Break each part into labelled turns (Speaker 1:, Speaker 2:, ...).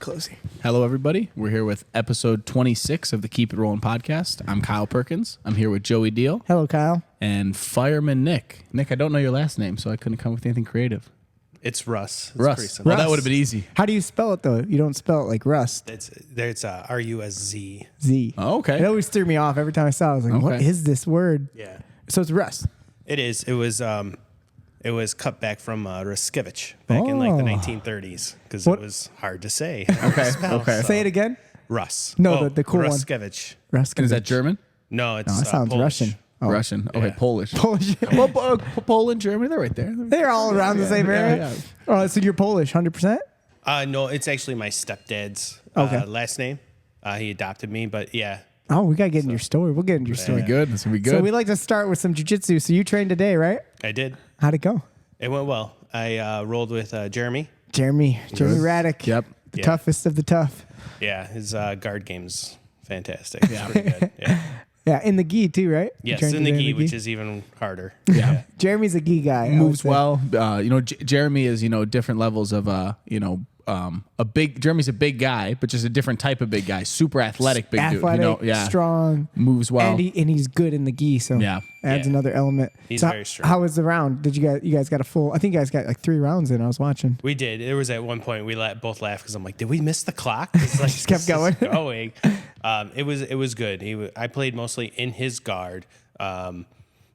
Speaker 1: Closing.
Speaker 2: Hello, everybody. We're here with episode 26 of the Keep It Rolling podcast. I'm Kyle Perkins. I'm here with Joey Deal.
Speaker 1: Hello, Kyle.
Speaker 2: And fireman Nick. Nick, I don't know your last name, so I couldn't come up with anything creative.
Speaker 3: It's Russ. It's
Speaker 2: Russ.
Speaker 3: pretty simple.
Speaker 2: Well, that would have been easy.
Speaker 1: How do you spell it, though? You don't spell it like Rust.
Speaker 3: It's R-U-S-Z.
Speaker 1: Z.
Speaker 2: Oh, okay.
Speaker 1: It always threw me off every time I saw it. I was like, what
Speaker 2: Okay.
Speaker 1: is this word?
Speaker 3: Yeah.
Speaker 1: So it's Rust.
Speaker 3: It is. It was cut back from Ruszkiewicz back in like the 1930s because it was hard to say.
Speaker 2: Okay.
Speaker 1: Say it again.
Speaker 3: Russ.
Speaker 1: No, the cool one.
Speaker 3: Ruszkiewicz.
Speaker 1: Rust.
Speaker 2: And is that German?
Speaker 3: No, it's
Speaker 1: That sounds
Speaker 3: Polish.
Speaker 1: Russian. Oh.
Speaker 2: Russian. Okay,
Speaker 3: Yeah.
Speaker 2: Polish.
Speaker 1: Polish.
Speaker 2: Well, Poland, Germany, they're right there.
Speaker 1: They're all around the same area.
Speaker 2: yeah.
Speaker 1: Oh, so you're Polish, 100%?
Speaker 3: No, it's actually my stepdad's last name. He adopted me, but yeah.
Speaker 1: Oh, we got to get in your story. We'll get in your
Speaker 2: It's
Speaker 1: story.
Speaker 2: gonna be good. It's gonna be good.
Speaker 1: So we like to start with some jiu-jitsu. So you trained today, right?
Speaker 3: I did.
Speaker 1: How'd it go?
Speaker 3: It went well. I rolled with Jeremy.
Speaker 1: Jeremy Raddick.
Speaker 2: Yep.
Speaker 1: The
Speaker 3: Yeah.
Speaker 1: toughest of the tough.
Speaker 3: Yeah, his guard game's fantastic. Yeah. Pretty good. Yeah.
Speaker 1: Yeah, in the gi too, right? You
Speaker 3: Yes,
Speaker 1: trained
Speaker 3: in the
Speaker 1: today
Speaker 3: gi, which is even harder.
Speaker 2: Yeah.
Speaker 1: Jeremy's a gi guy. I would
Speaker 2: Moves
Speaker 1: say.
Speaker 2: well. Jeremy is, different levels of, Jeremy's a big guy, but just a different type of big guy. Super athletic big
Speaker 1: Athletic,
Speaker 2: dude.
Speaker 1: strong.
Speaker 2: Moves well.
Speaker 1: And he's good in the gi, so
Speaker 2: Yeah.
Speaker 1: adds
Speaker 3: Yeah.
Speaker 1: another element.
Speaker 3: He's
Speaker 1: So
Speaker 3: very strong.
Speaker 1: How was the round? Did you guys got a full? I think you guys got like 3 rounds in. I was watching.
Speaker 3: We did. There was at one point we both laughed because I'm like, did we miss the clock? It's like,
Speaker 1: Just kept going.
Speaker 3: Going. It was good. I played mostly in his guard,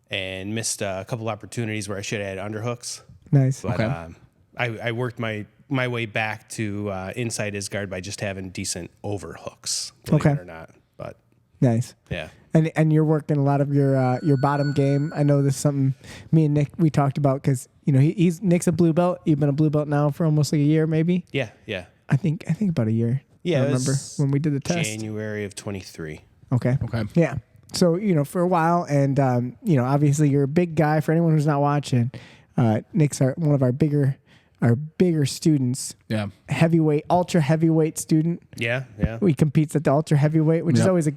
Speaker 3: and missed a couple opportunities where I should have had underhooks.
Speaker 1: Nice.
Speaker 3: But
Speaker 2: Okay.
Speaker 3: I worked my way back to inside his guard by just having decent overhooks. Believe
Speaker 1: Okay.
Speaker 3: it or not, but
Speaker 1: Nice.
Speaker 3: yeah.
Speaker 1: And you're working a lot of your bottom game. I know this is something me and Nick we talked about because Nick's a blue belt. You've been a blue belt now for almost like a year, maybe.
Speaker 3: Yeah.
Speaker 1: I think about a year.
Speaker 3: Yeah,
Speaker 1: I
Speaker 3: it
Speaker 1: remember
Speaker 3: was
Speaker 1: when we did the test.
Speaker 3: January of 23.
Speaker 1: Okay.
Speaker 2: Okay.
Speaker 1: Yeah. So, for a while, and, obviously you're a big guy. For anyone who's not watching, Nick's one of our bigger students.
Speaker 2: Yeah.
Speaker 1: Heavyweight, ultra heavyweight student.
Speaker 3: Yeah.
Speaker 1: He competes at the ultra heavyweight, which is
Speaker 2: Yep.
Speaker 1: always a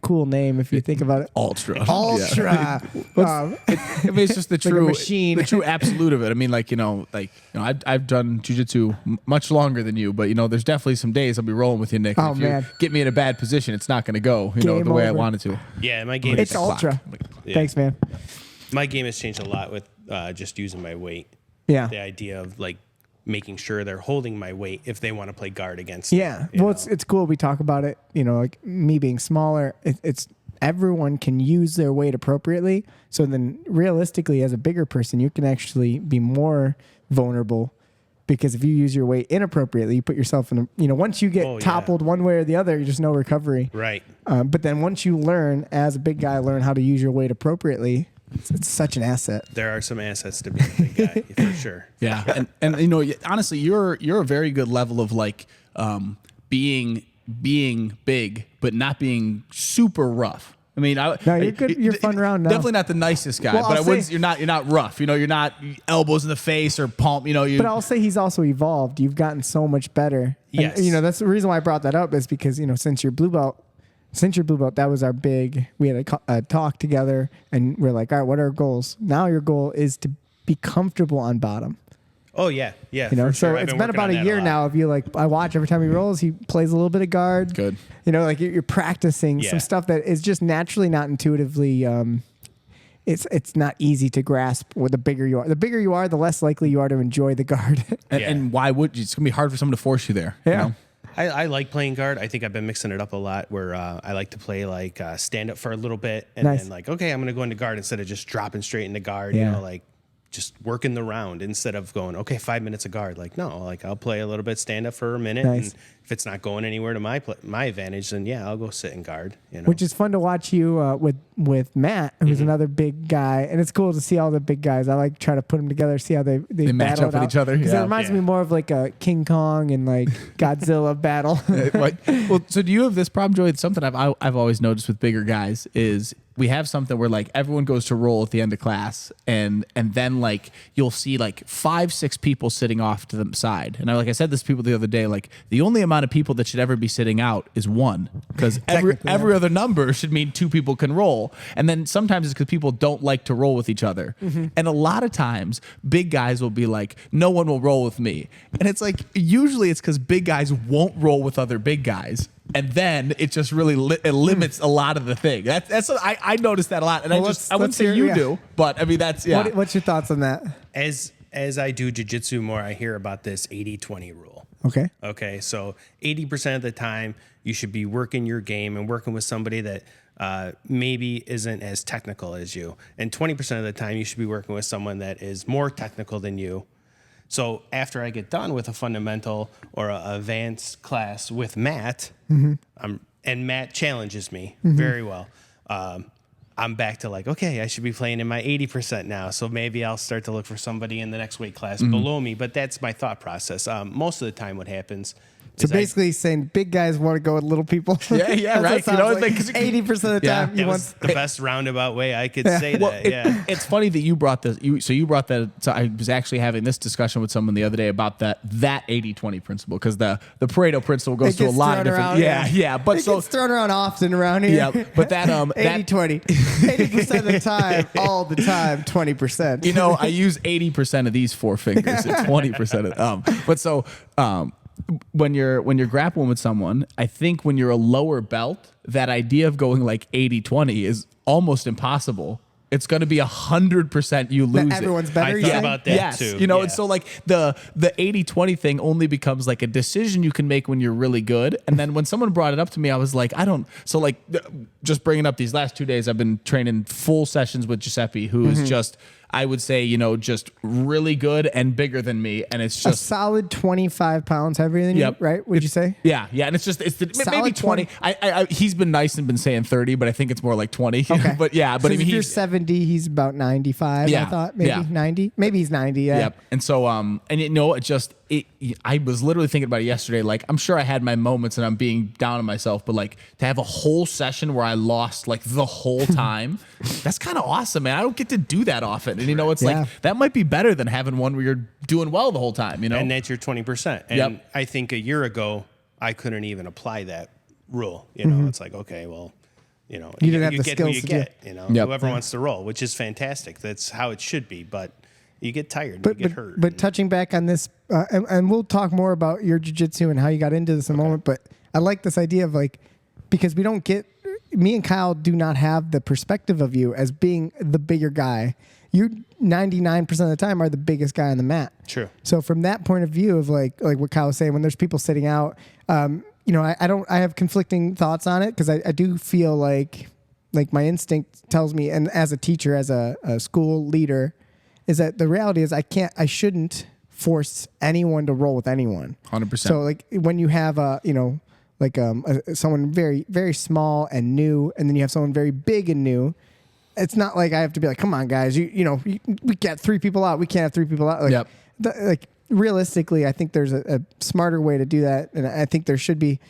Speaker 1: cool name if you think about it.
Speaker 2: Ultra.
Speaker 1: Ultra.
Speaker 2: I mean, it's just the
Speaker 1: Like a
Speaker 2: true
Speaker 1: machine.
Speaker 2: the true absolute of it. I mean, I've done jiu-jitsu much longer than you, but there's definitely some days I'll be rolling with you, Nick.
Speaker 1: Oh,
Speaker 2: if
Speaker 1: man.
Speaker 2: you get me in a bad position, it's not going to go,
Speaker 1: Game
Speaker 2: the way I
Speaker 1: over.
Speaker 2: wanted to.
Speaker 3: Yeah, my game.
Speaker 1: It's
Speaker 3: is-
Speaker 1: ultra.
Speaker 3: Yeah.
Speaker 1: Thanks, man.
Speaker 3: My game has changed a lot with just using my weight.
Speaker 1: Yeah.
Speaker 3: The idea of like making sure they're holding my weight if they want to play guard against.
Speaker 1: Yeah.
Speaker 3: me, you
Speaker 1: Well,
Speaker 3: know?
Speaker 1: it's cool. We talk about it, like me being smaller, it's everyone can use their weight appropriately. So then realistically, as a bigger person, you can actually be more vulnerable because if you use your weight inappropriately, you put yourself in once you get
Speaker 3: Oh, yeah.
Speaker 1: toppled one way or the other, there's no recovery.
Speaker 3: right.
Speaker 1: But then once you learn as a big guy, learn how to use your weight appropriately, it's such an asset.
Speaker 3: There are some assets to be a big guy for sure.
Speaker 2: Yeah, and honestly, you're a very good level of like being big, but not being super rough. I mean,
Speaker 1: No, you're good. You're fun round now.
Speaker 2: Definitely not the nicest guy,
Speaker 1: Well,
Speaker 2: but
Speaker 1: I'll
Speaker 2: I wouldn't.
Speaker 1: say-
Speaker 2: You're not rough. You're not elbows in the face or palm.
Speaker 1: But I'll say he's also evolved. You've gotten so much better.
Speaker 3: Yes.
Speaker 1: And, that's the reason why I brought that up is because, since your blue belt, that was our big, we had a talk together and we're like, all right, what are our goals? Now your goal is to be comfortable on bottom.
Speaker 3: Oh yeah, yeah.
Speaker 1: So
Speaker 3: for sure. I've
Speaker 1: it's been
Speaker 3: working
Speaker 1: about
Speaker 3: on
Speaker 1: a
Speaker 3: that
Speaker 1: year
Speaker 3: lot.
Speaker 1: now of you I watch every time he rolls, he plays a little bit of guard.
Speaker 2: Good.
Speaker 1: You're practicing
Speaker 3: Yeah.
Speaker 1: some stuff that is just naturally not intuitively, it's not easy to grasp with the bigger you are. The bigger you are, the less likely you are to enjoy the guard.
Speaker 2: And,
Speaker 3: Yeah.
Speaker 2: and why would you? It's gonna be hard for someone to force you there.
Speaker 1: Yeah.
Speaker 3: I like playing guard. I think I've been mixing it up a lot where I like to play like stand up for a little bit and
Speaker 1: Nice.
Speaker 3: then like, okay, I'm going to go into guard instead of just dropping straight into guard,
Speaker 1: Yeah.
Speaker 3: like just working the round instead of going, okay, 5 minutes of guard. Like, no, like I'll play a little bit stand up for a minute.
Speaker 1: Nice.
Speaker 3: And if it's not going anywhere to my advantage, then yeah, I'll go sit in guard,
Speaker 1: Which is fun to watch you with Matt, who's
Speaker 2: Mm-hmm.
Speaker 1: another big guy, and it's cool to see all the big guys. I like try to put them together, see how they
Speaker 2: match
Speaker 1: battle
Speaker 2: up
Speaker 1: it
Speaker 2: with
Speaker 1: out.
Speaker 2: each other,
Speaker 1: Because it
Speaker 2: yeah.
Speaker 1: reminds
Speaker 3: Yeah.
Speaker 1: me more of like a King Kong and like Godzilla battle.
Speaker 2: Well, so do you have this problem, Joey? It's something I've always noticed with bigger guys is we have something where like everyone goes to roll at the end of class, and then like you'll see like 5-6 people sitting off to the side. And I said this to people the other day, like the only amount of people that should ever be sitting out is 1, because every other number should mean 2 people can roll. And then sometimes it's because people don't like to roll with each other. And a lot of times big guys will be like, no one will roll with me. And it's like, usually it's because big guys won't roll with other big guys. And then it just really it limits a lot of the thing. That's what I noticed that a lot. And I wouldn't say you do, but I mean, that's, yeah.
Speaker 1: What's your thoughts on that?
Speaker 3: As I do jiu-jitsu more, I hear about this 80-20 rule. Okay. So 80% of the time you should be working your game and working with somebody that maybe isn't as technical as you. And 20% of the time you should be working with someone that is more technical than you. So after I get done with a fundamental or an advanced class with Matt, and Matt challenges me very well, I'm back to like, okay, I should be playing in my 80% now. So maybe I'll start to look for somebody in the next weight class below me. But that's my thought process. Most of the time what happens
Speaker 1: So basically saying big guys want to go with little people.
Speaker 2: Yeah, right. You know,
Speaker 1: like 80% of the time
Speaker 3: that was the best roundabout way I could say that.
Speaker 2: It's funny that you brought this. You brought that. So I was actually having this discussion with someone the other day about that 80-20 principle, because the Pareto principle goes to a lot of different. But
Speaker 1: it gets thrown around often around here.
Speaker 2: Yeah, but that
Speaker 1: 80-20, 80% of the time, all the time, 20%.
Speaker 2: You know, I use 80% of these 4 fingers, and 20% of but so. When you're grappling with someone, I think when you're a lower belt, that idea of going like 80-20 is almost impossible. It's going to be 100% you lose.
Speaker 1: Everyone's better.
Speaker 3: I thought about that too.
Speaker 2: You know, and so like the 80-20 thing only becomes like a decision you can make when you're really good. And then when someone brought it up to me, I was like, so like just bringing up these last 2 days, I've been training full sessions with Giuseppe, who is just, I would say, you know, just really good and bigger than me. And it's just
Speaker 1: a solid 25 pounds heavier than you, right? Would you say?
Speaker 2: Yeah. And it's maybe 20. He's been nice and been saying 30, but I think it's more like 20. Okay. But yeah, but
Speaker 1: so
Speaker 2: I mean,
Speaker 1: if you're 70, he's about 95. I thought maybe 90. Maybe he's 90. Yeah.
Speaker 2: Yep. And so, and you know, I was literally thinking about it yesterday. Like, I'm sure I had my moments and I'm being down on myself, but like to have a whole session where I lost like the whole time, that's kind of awesome, man. I don't get to do that often. And you know, it's like, that might be better than having one where you're doing well the whole time, you know?
Speaker 3: And that's your 20%. And I think a year ago, I couldn't even apply that rule. You know, it's like, okay, well, you know,
Speaker 1: you didn't have the
Speaker 3: get
Speaker 1: skills
Speaker 3: who you
Speaker 1: to
Speaker 3: get, you know, whoever wants to roll, which is fantastic. That's how it should be. But you get tired, you get hurt.
Speaker 1: But touching back on this, and we'll talk more about your jiu-jitsu and how you got into this in a moment, but I like this idea of like, because me and Kyle do not have the perspective of you as being the bigger guy. You 99% of the time are the biggest guy on the mat.
Speaker 3: True.
Speaker 1: So from that point of view of like what Kyle was saying, when there's people sitting out, you know, I have conflicting thoughts on it, because I do feel like my instinct tells me, and as a teacher, as a school leader, is that the reality is I shouldn't force anyone to roll with anyone.
Speaker 2: 100%.
Speaker 1: So like when you have someone very, very small and new, and then you have someone very big and new, it's not like I have to be like, come on guys, we got 3 people out. We can't have 3 people out. Like, realistically, I think there's a smarter way to do that. And I think there should be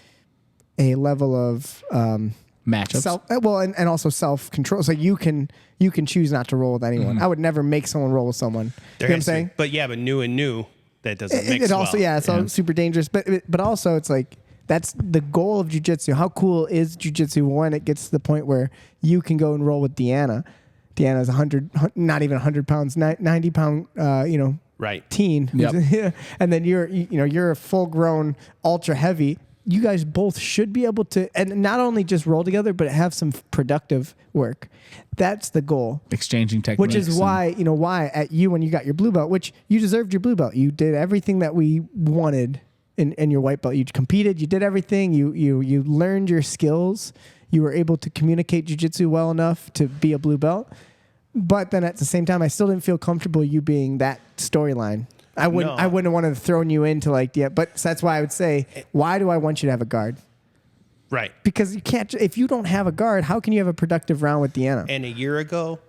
Speaker 1: a level of,
Speaker 2: matchups.
Speaker 1: And also self-control. So you can choose not to roll with anyone. I would never make someone roll with someone. You know what I'm saying?
Speaker 3: But new, that doesn't mix
Speaker 1: it also,
Speaker 3: well.
Speaker 1: it's all super dangerous. But also it's like, that's the goal of jiu-jitsu. How cool is jiu-jitsu when it gets to the point where you can go and roll with Deanna? Deanna's 100, not even 100 pounds, 90 pound, teen.
Speaker 2: Yep.
Speaker 1: And then you're a full grown ultra heavy. You guys both should be able to, and not only just roll together, but have some productive work. That's the goal.
Speaker 2: Exchanging techniques.
Speaker 1: Which is why when you got your blue belt, which you deserved your blue belt. You did everything that we wanted in your white belt. You competed, you did everything. You learned your skills. You were able to communicate jiu-jitsu well enough to be a blue belt. But then at the same time, I still didn't feel comfortable you being that storyline. I wouldn't have wanted to throw you into but that's why I would say, why do I want you to have a guard?
Speaker 3: Right.
Speaker 1: Because you can't, if you don't have a guard, how can you have a productive round with Deanna?
Speaker 3: And a year ago,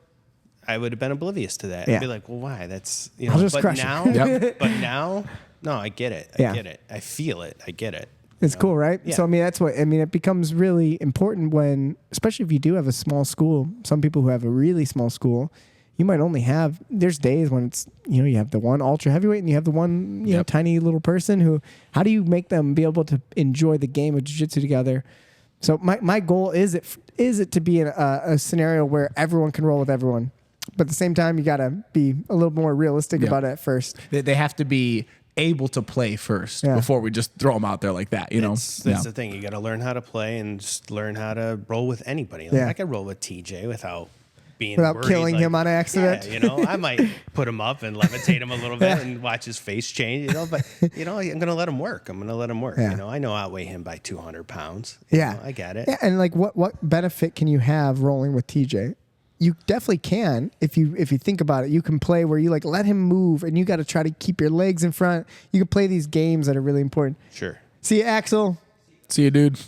Speaker 3: I would have been oblivious to that.
Speaker 1: Yeah.
Speaker 3: I'd be like, well, why? That's,
Speaker 1: I'll just
Speaker 3: but
Speaker 1: crush
Speaker 3: now,
Speaker 1: it.
Speaker 3: but now, no, I get it. I get it. I feel it. I get it.
Speaker 1: It's cool, right?
Speaker 3: Yeah.
Speaker 1: So, I mean, it becomes really important when, especially if you do have a small school, some people who have a really small school, you might only have, there's days when it's, you have the one ultra heavyweight and you have the one, you know, tiny little person who, how do you make them be able to enjoy the game of jiu-jitsu together? So my goal is it to be a scenario where everyone can roll with everyone. But at the same time, you got to be a little more realistic about it at first.
Speaker 2: They have to be able to play first before we just throw them out there like that, That's
Speaker 3: the thing. You got to learn how to play and just learn how to roll with anybody. Like, I could roll with TJ without worried,
Speaker 1: killing him on accident.
Speaker 3: Yeah, I might put him up and levitate him a little bit and watch his face change, but I'm going to let him work.
Speaker 1: Yeah.
Speaker 3: I know I outweigh him by 200 pounds. I get it.
Speaker 1: Yeah, and like what benefit can you have rolling with TJ? You definitely can if you think about it. You can play where you like let him move and you got to try to keep your legs in front. You can play these games that are really important.
Speaker 3: Sure.
Speaker 1: See you, Axel.
Speaker 2: See you, dude.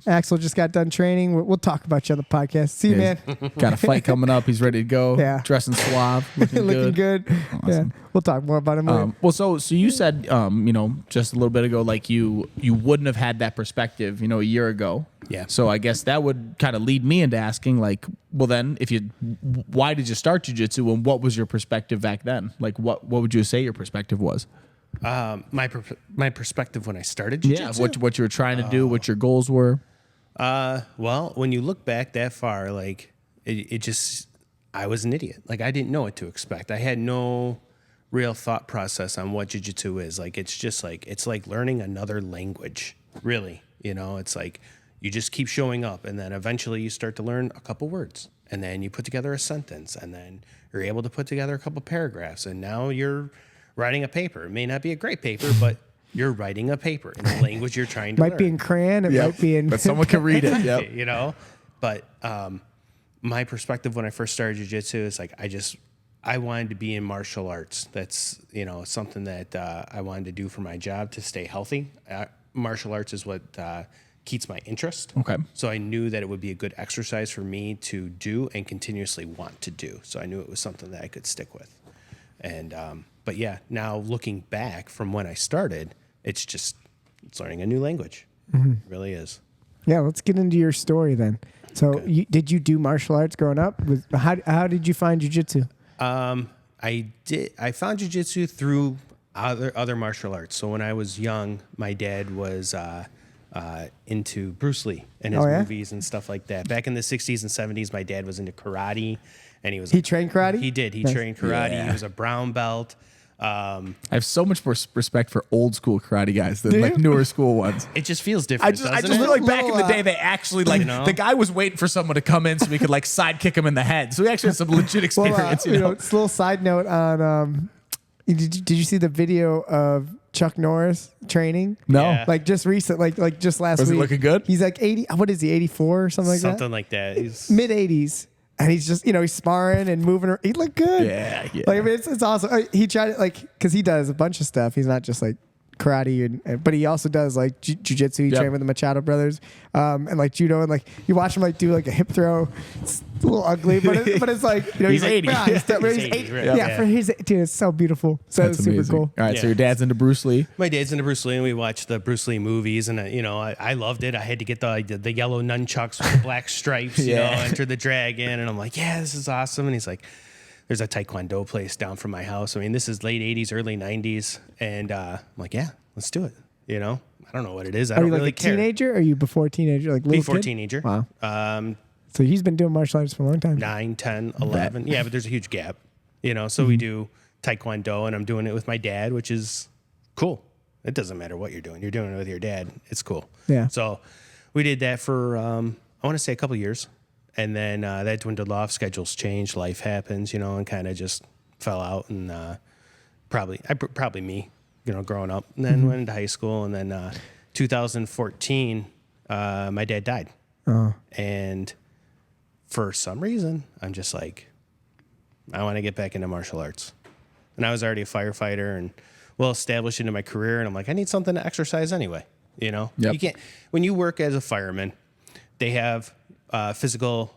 Speaker 1: Axel just got done training. We'll talk about you on the podcast. See you, man.
Speaker 2: Got a fight coming up. He's ready to go.
Speaker 1: Yeah.
Speaker 2: Dressing suave.
Speaker 1: Looking good.
Speaker 2: Awesome.
Speaker 1: Yeah. We'll talk more about him later.
Speaker 2: Well, so you said, just a little bit ago, like you wouldn't have had that perspective, a year ago.
Speaker 3: Yeah.
Speaker 2: So I guess that would kind of lead me into asking, like, well, then, why did you start jiu-jitsu and what was your perspective back then? Like, what would you say your perspective was?
Speaker 3: My perspective when I started jiu-jitsu?
Speaker 2: Yeah, what you were trying to do, what your goals were.
Speaker 3: Well, when you look back that far, like it just, I was an idiot. Like I didn't know what to expect. I had no real thought process on what jiu-jitsu is. Like it's like learning another language, really. It's like you just keep showing up and then eventually you start to learn a couple words and then you put together a sentence and then you're able to put together a couple paragraphs and now you're writing a paper. It may not be a great paper, but you're writing a paper in the language you're trying to learn.
Speaker 1: Might be in crayon. It might be in...
Speaker 2: But someone can read it. Yep.
Speaker 3: But my perspective when I first started jiu-jitsu is like, I wanted to be in martial arts. That's, something that I wanted to do for my job to stay healthy. Martial arts is what keeps my interest.
Speaker 2: Okay.
Speaker 3: So I knew that it would be a good exercise for me to do and continuously want to do. So I knew it was something that I could stick with. And, but yeah, now looking back from when I started, it's learning a new language. Mm-hmm. It really is.
Speaker 1: Yeah, let's get into your story then. So did you do martial arts growing up? How did you find jiu-jitsu?
Speaker 3: I found jiu-jitsu through other martial arts. So when I was young, my dad was into Bruce Lee and his movies and stuff like that. Back in the 60s and 70s, my dad was into karate. And he
Speaker 1: trained karate?
Speaker 3: He did. He trained karate. Yeah. He was a brown belt.
Speaker 2: I have so much more respect for old school karate guys than like newer school ones.
Speaker 3: It just feels different.
Speaker 2: I just feel like back in the day, they actually the guy was waiting for someone to come in so we could like sidekick him in the head. So we actually had some legit experience.
Speaker 1: Well, it's a little side note on. Did you see the video of Chuck Norris training?
Speaker 2: No,
Speaker 1: like just recent, like just last week.
Speaker 2: Was he looking good?
Speaker 1: He's like 80. What is he? 84 or something like that.
Speaker 3: Something like that. He's
Speaker 1: mid 80s. And he's just, he's sparring and moving. He looked good.
Speaker 2: Yeah.
Speaker 1: Like, I mean, it's awesome. He tried it, because he does a bunch of stuff. He's not just like karate, but he also does like jiu-jitsu. He trained with the Machado brothers, and like judo, and like you watch him like do like a hip throw. It's a little ugly, but it's like
Speaker 2: he's 80.
Speaker 1: Like, he's 80.
Speaker 3: Right?
Speaker 1: Yeah, for his dude, it's so beautiful. So
Speaker 2: that's
Speaker 1: super
Speaker 2: amazing.
Speaker 1: cool.
Speaker 2: All right, so your dad's into Bruce Lee.
Speaker 3: My dad's into Bruce Lee, and we watched the Bruce Lee movies, and I loved it. I had to get the yellow nunchucks with the black stripes, Enter the Dragon, and I'm like, yeah, this is awesome. And he's like, there's a Taekwondo place down from my house. I mean, this is late 80s, early 90s, and I'm like, yeah, let's do it. I don't know what it is. I don't really care.
Speaker 1: Are you like a teenager? Or are you before teenager? Like little
Speaker 3: before
Speaker 1: kid?
Speaker 3: Teenager.
Speaker 1: Wow. So he's been doing martial arts for a long time.
Speaker 3: 9, 10, 11. Yeah, but there's a huge gap. So we do Taekwondo, and I'm doing it with my dad, which is cool. It doesn't matter what you're doing. You're doing it with your dad. It's cool.
Speaker 1: Yeah.
Speaker 3: So we did that for, I want to say a couple of years. And then that dwindled off. Schedules changed. Life happens, and kind of just fell out. And probably me. Growing up, and then went into high school, and then 2014, my dad died.
Speaker 1: Oh.
Speaker 3: And for some reason, I'm just like, I want to get back into martial arts. And I was already a firefighter and well established into my career, and I'm like, I need something to exercise anyway.
Speaker 2: Yep.
Speaker 3: You can't, when you work as a fireman, they have physical.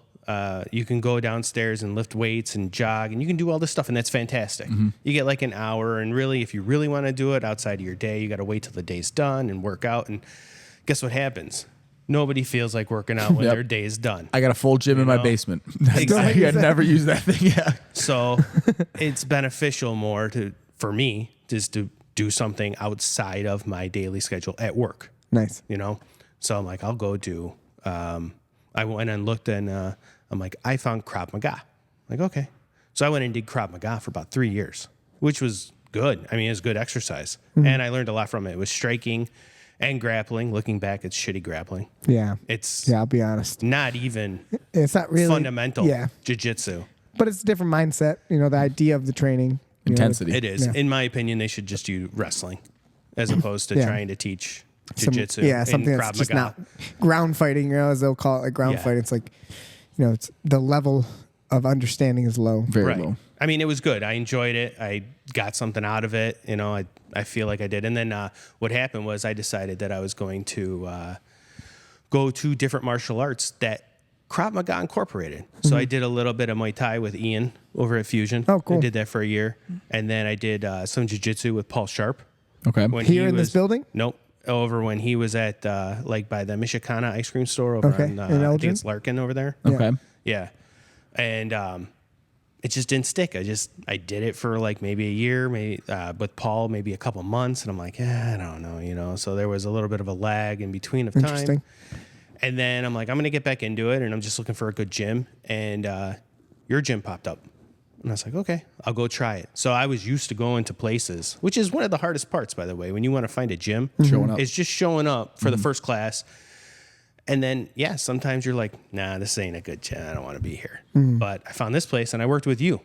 Speaker 3: You can go downstairs and lift weights and jog, and you can do all this stuff, and that's fantastic. Mm-hmm. You get like an hour, and really, if you really want to do it outside of your day, you got to wait till the day's done and work out. And guess what happens? Nobody feels like working out when their day is done.
Speaker 2: I got a full gym in my basement.
Speaker 3: Exactly.
Speaker 2: I never use that thing. Yeah.
Speaker 3: So it's beneficial more for me just to do something outside of my daily schedule at work.
Speaker 1: Nice.
Speaker 3: So I'm like, I'll go do, I went and looked and I'm like, I found Krav Maga. I'm like, okay. So I went and did Krav Maga for about 3 years, which was good. I mean, it was good exercise. And I learned a lot from it. It was striking and grappling. Looking back, it's shitty grappling.
Speaker 1: Yeah.
Speaker 3: I'll
Speaker 1: be honest.
Speaker 3: Not even
Speaker 1: it's not really
Speaker 3: fundamental jiu-jitsu.
Speaker 1: But it's a different mindset, the idea of the training.
Speaker 2: Intensity.
Speaker 3: It is. Yeah. In my opinion, they should just do wrestling as opposed to trying to teach jiu-jitsu.
Speaker 1: Something that's just not ground fighting, as they'll call it, like ground fighting. It's like, it's the level of understanding is low.
Speaker 2: Very low.
Speaker 3: I mean, it was good. I enjoyed it. I got something out of it. I feel like I did. And then what happened was I decided that I was going to go to different martial arts that Krav Maga incorporated. So I did a little bit of Muay Thai with Ian over at Fusion.
Speaker 1: Oh, cool.
Speaker 3: I did that for a year. And then I did some jiu-jitsu with Paul Sharp.
Speaker 2: Okay.
Speaker 1: Here in this building?
Speaker 3: Nope. Over when he was at by the Michikana ice cream store over on I think it's Larkin over there.
Speaker 2: Okay.
Speaker 3: Yeah. And it just didn't stick. I did it for like maybe a year, maybe with Paul, maybe a couple months, and I'm like, I don't know, So there was a little bit of a lag in between of time.
Speaker 1: Interesting.
Speaker 3: And then I'm like, I'm gonna get back into it, and I'm just looking for a good gym, and your gym popped up, and I was like, okay, I'll go try it. So I was used to going to places, which is one of the hardest parts, by the way, when you want to find a gym.
Speaker 2: Showing up.
Speaker 3: It's just showing up for the first class. And then, sometimes you're like, nah, this ain't a good gym. I don't want to be here. But I found this place, and I worked with you.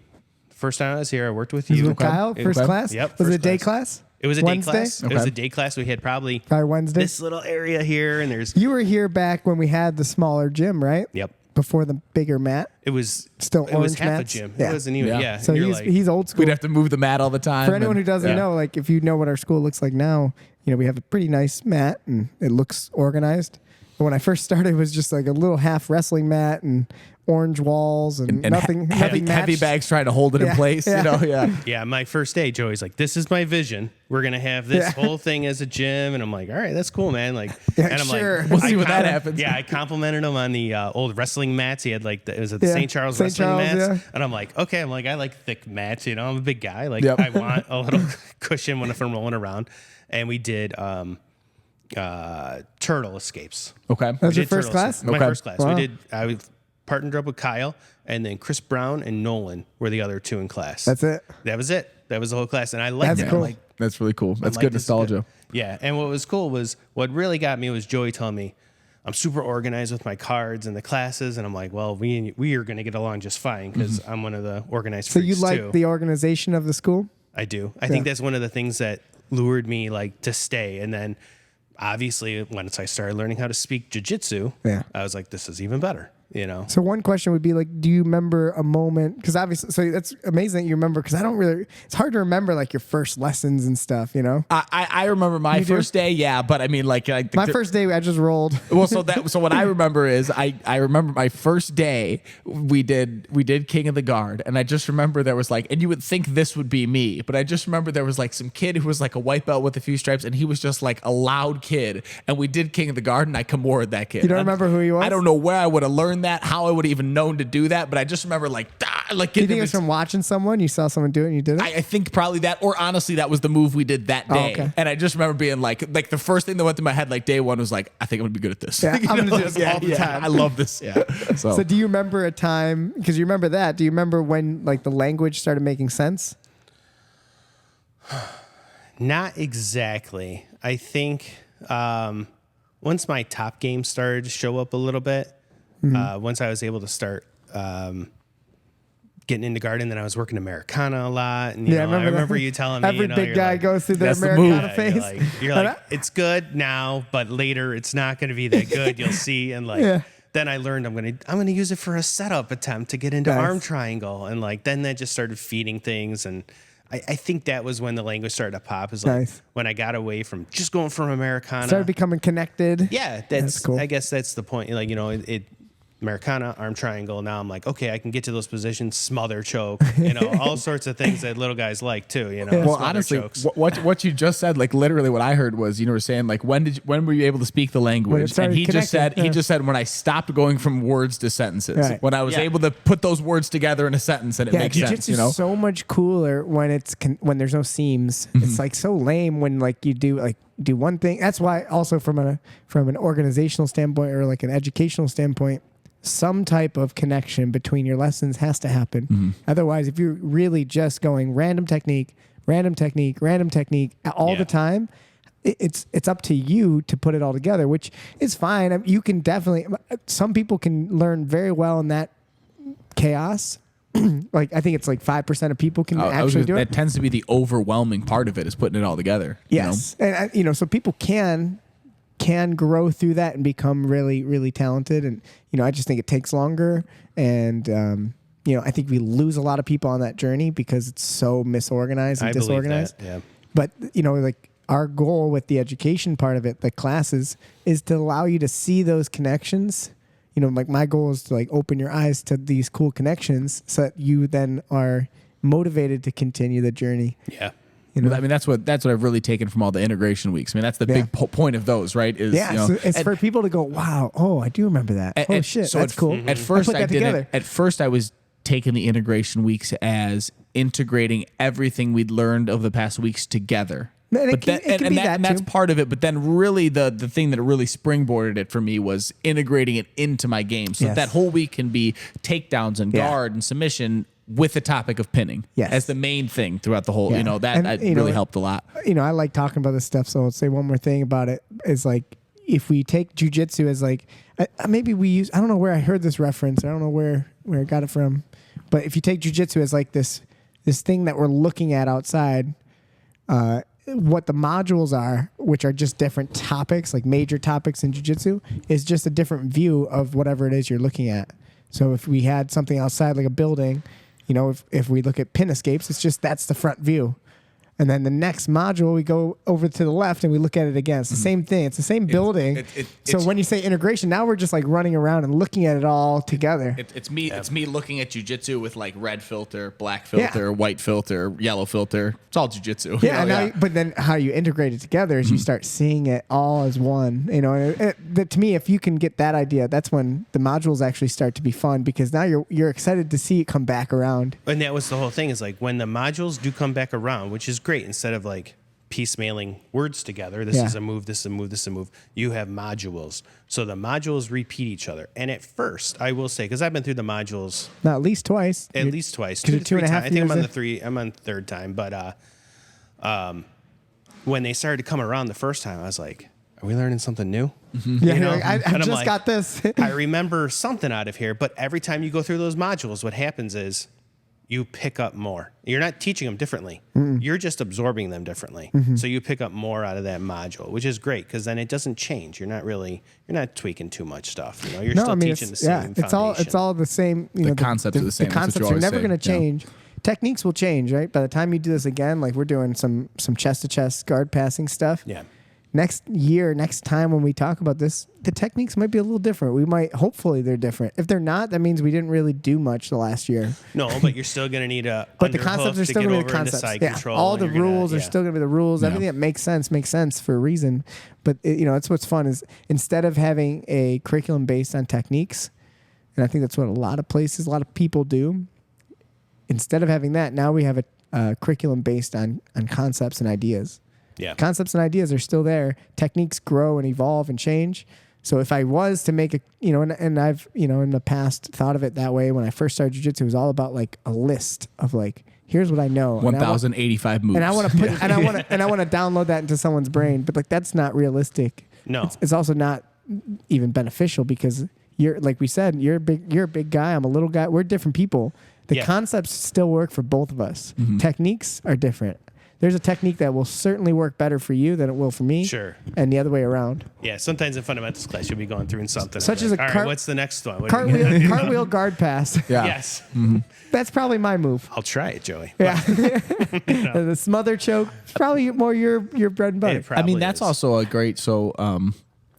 Speaker 3: First time I was here, I worked with you.
Speaker 1: Kyle, first class?
Speaker 3: Yep.
Speaker 1: Was it a day class?
Speaker 3: It was a
Speaker 1: Wednesday?
Speaker 3: day class. It was a day class. We had probably
Speaker 1: Wednesday.
Speaker 3: this little area here, and there's...
Speaker 1: You were here back when we had the smaller gym, right?
Speaker 3: Yep.
Speaker 1: Before the bigger mat.
Speaker 3: It was
Speaker 1: still
Speaker 3: it was
Speaker 1: orange
Speaker 3: half
Speaker 1: mats?
Speaker 3: a gym.
Speaker 1: Yeah.
Speaker 3: It wasn't even,
Speaker 1: So he's old school.
Speaker 2: We'd have to move the mat all the time.
Speaker 1: For anyone who doesn't know, like if you know what our school looks like now, we have a pretty nice mat and it looks organized. But when I first started, it was just like a little half wrestling mat and orange walls and nothing
Speaker 2: heavy bags trying to hold it in place.
Speaker 3: Yeah, my first day, Joey's like, "This is my vision. We're gonna have this whole thing as a gym," and I'm like, "All right, that's cool, man." Like, and I'm
Speaker 1: sure.
Speaker 3: like,
Speaker 2: We'll see when that happens.
Speaker 3: Yeah, I complimented him on the old wrestling mats. He had like it was at the St. Charles wrestling mats, and I'm like, okay, I like thick mats. I'm a big guy. Like, I want a little cushion when I'm rolling around. And we did turtle escapes.
Speaker 2: Okay.
Speaker 1: That was your first class?
Speaker 3: My first class. Wow. I partnered up with Kyle, and then Chris Brown and Nolan were the other two in class.
Speaker 1: That's it.
Speaker 3: That was it. That was the whole class, and I liked it.
Speaker 1: Cool.
Speaker 2: That's really cool. That's good nostalgia.
Speaker 3: Yeah, and what was cool was what really got me was Joey telling me I'm super organized with my cards and the classes, and I'm like, well, we are going to get along just fine because I'm one of the organized freaks,
Speaker 1: you like
Speaker 3: too.
Speaker 1: the organization of the school?
Speaker 3: I do. I think that's one of the things that lured me like to stay, and then obviously once I started learning how to speak jiu-jitsu, I was like, this is even better.
Speaker 1: So one question would be like, do you remember a moment? Because obviously, so that's amazing that you remember. Because I don't really. It's hard to remember like your first lessons and stuff.
Speaker 2: I remember my first day. But I mean, like
Speaker 1: my first day, I just rolled.
Speaker 2: Well, so what I remember is I remember my first day we did King of the Guard, and I just remember there was like, and you would think this would be me, but I just remember there was like some kid who was like a white belt with a few stripes, and he was just like a loud kid, and we did King of the Guard, and I Kimura'd that kid.
Speaker 1: You don't remember who he was?
Speaker 2: I don't know where I would have learned that, how I would have even known to do that, but I just remember like
Speaker 1: do you think it was from watching someone? You saw someone do it and you did it?
Speaker 2: I think probably that, or honestly, that was the move we did that day.
Speaker 1: Okay.
Speaker 2: And I just remember being like the first thing that went through my head like day one was like, I think I'm gonna be good at this.
Speaker 1: Yeah, I'm gonna do this all the time.
Speaker 2: I love this. Yeah.
Speaker 1: So do you remember a time? Because you remember that. Do you remember when like the language started making sense?
Speaker 3: Not exactly. I think once my top game started to show up a little bit, once I was able to start getting into garden, then I was working Americana a lot. And I remember you telling me,
Speaker 1: every big guy
Speaker 3: like,
Speaker 1: goes through the Americana phase.
Speaker 3: You're like, it's good now, but later it's not going to be that good. You'll see. And like, then I learned I'm gonna use it for a setup attempt to get into arm triangle, and like then that just started feeding things. And I think that was when the language started to pop. Is like when I got away from just going from Americana,
Speaker 1: started becoming connected.
Speaker 3: Yeah, that's cool. I guess that's the point. Like Americana, arm triangle. Now I'm like, okay, I can get to those positions, smother, choke, all sorts of things that little guys like too,
Speaker 2: Well, honestly, what you just said, like literally what I heard was, were saying like, when were you able to speak the language? And he just said, when I stopped going from words to sentences, right. When I was able to put those words together in a sentence and it makes sense,
Speaker 1: Jiu-jitsu is so much cooler when when there's no seams. It's like so lame when like you do one thing. That's why also from an organizational standpoint or like an educational standpoint, some type of connection between your lessons has to happen. Otherwise, if you're really just going random technique all the time, it's up to you to put it all together, which is fine. I mean, you can definitely, some people can learn very well in that chaos. Like I think it's like 5% of people can actually do it.
Speaker 2: That tends to be the overwhelming part of it, is putting it all together.
Speaker 1: Yes, and so people can grow through that and become really, really talented. And, I just think it takes longer. And, I think we lose a lot of people on that journey because it's so misorganized and disorganized.
Speaker 3: Yeah.
Speaker 1: But, like our goal with the education part of it, the classes, is to allow you to see those connections. Like my goal is to like open your eyes to these cool connections so that you then are motivated to continue the journey.
Speaker 3: Yeah.
Speaker 2: I mean, that's what I've really taken from all the integration weeks. I mean, that's the big point of those, right?
Speaker 1: So it's for people to go, wow, I do remember that. Shit, so that's cool.
Speaker 2: At first, At first, I was taking the integration weeks as integrating everything we'd learned over the past weeks together.
Speaker 1: And
Speaker 2: that's part of it. But then really the thing that really springboarded it for me was integrating it into my game. So that whole week can be takedowns and guard and submission with the topic of pinning as the main thing throughout the whole, that really helped a lot.
Speaker 1: I like talking about this stuff. So I'll say one more thing about it is like, if we take jiu-jitsu as like, maybe we use, I don't know where I heard this reference. I don't know where I got it from, but if you take jiu-jitsu as like this thing that we're looking at outside, what the modules are, which are just different topics, like major topics in jiu-jitsu, is just a different view of whatever it is you're looking at. So if we had something outside like a building, if we look at pin escapes, it's just that's the front view. And then the next module, we go over to the left and we look at it again. It's the same thing. It's the same building. So when you say integration, now we're just like running around and looking at it all together.
Speaker 2: It's me looking at jiu-jitsu with like red filter, black filter, white filter, yellow filter. It's all jiu-jitsu.
Speaker 1: But then how you integrate it together is you start seeing it all as one. To me, if you can get that idea, that's when the modules actually start to be fun, because now you're excited to see it come back around.
Speaker 3: And that was the whole thing, is like when the modules do come back around, which is great, instead of like piecemealing words together, this is a move, this is a move, this is a move, you have modules. So the modules repeat each other. And at first, I will say, because I've been through the modules
Speaker 1: at least twice.
Speaker 3: At least twice. 2 to 3 times. I think I'm on the third time. But when they started to come around the first time, I was like, are we learning something new?
Speaker 1: I just got this.
Speaker 3: I remember something out of here, but every time you go through those modules, what happens is you pick up more. You're not teaching them differently. You're just absorbing them differently. So you pick up more out of that module, which is great, because then it doesn't change. You're not tweaking too much stuff. You're still teaching the same foundation.
Speaker 1: It's all the same.
Speaker 2: The concepts are the same.
Speaker 1: The concepts are never going to change. Techniques will change, right? By the time you do this again, like we're doing some chest to chest guard passing stuff.
Speaker 3: Yeah.
Speaker 1: Next time when we talk about this, the techniques might be a little different. Hopefully they're different. If they're not, that means we didn't really do much the last year.
Speaker 3: No, but you're still going to need a
Speaker 1: but the concepts are still going to be the concepts. All the rules are still going to be the rules. Everything that makes sense for a reason. But that's what's fun, is instead of having a curriculum based on techniques, and I think that's what a lot of people do, instead of having that, now we have a curriculum based on concepts and ideas.
Speaker 3: Yeah.
Speaker 1: Concepts and ideas are still there. Techniques grow and evolve and change. So if I was to make and I've, in the past thought of it that way, when I first started jiu-jitsu, it was all about like a list of like, here's what I know.
Speaker 2: 1,085 moves.
Speaker 1: And I want to put, and I want to download that into someone's brain, but like, that's not realistic.
Speaker 3: No.
Speaker 1: It's also not even beneficial, because you're, like we said, you're a big guy. I'm a little guy. We're different people. The concepts still work for both of us. Techniques are different. There's a technique that will certainly work better for you than it will for me.
Speaker 3: Sure.
Speaker 1: And the other way around.
Speaker 3: Yeah, sometimes in fundamentals class, you'll be going through something.
Speaker 1: Such as
Speaker 3: all right, what's the next one?
Speaker 1: Cartwheel guard pass.
Speaker 2: Yeah.
Speaker 3: Yes.
Speaker 1: That's probably my move.
Speaker 3: I'll try it, Joey.
Speaker 1: Yeah. The smother choke, probably more your bread and butter.
Speaker 2: I mean, that's also a great,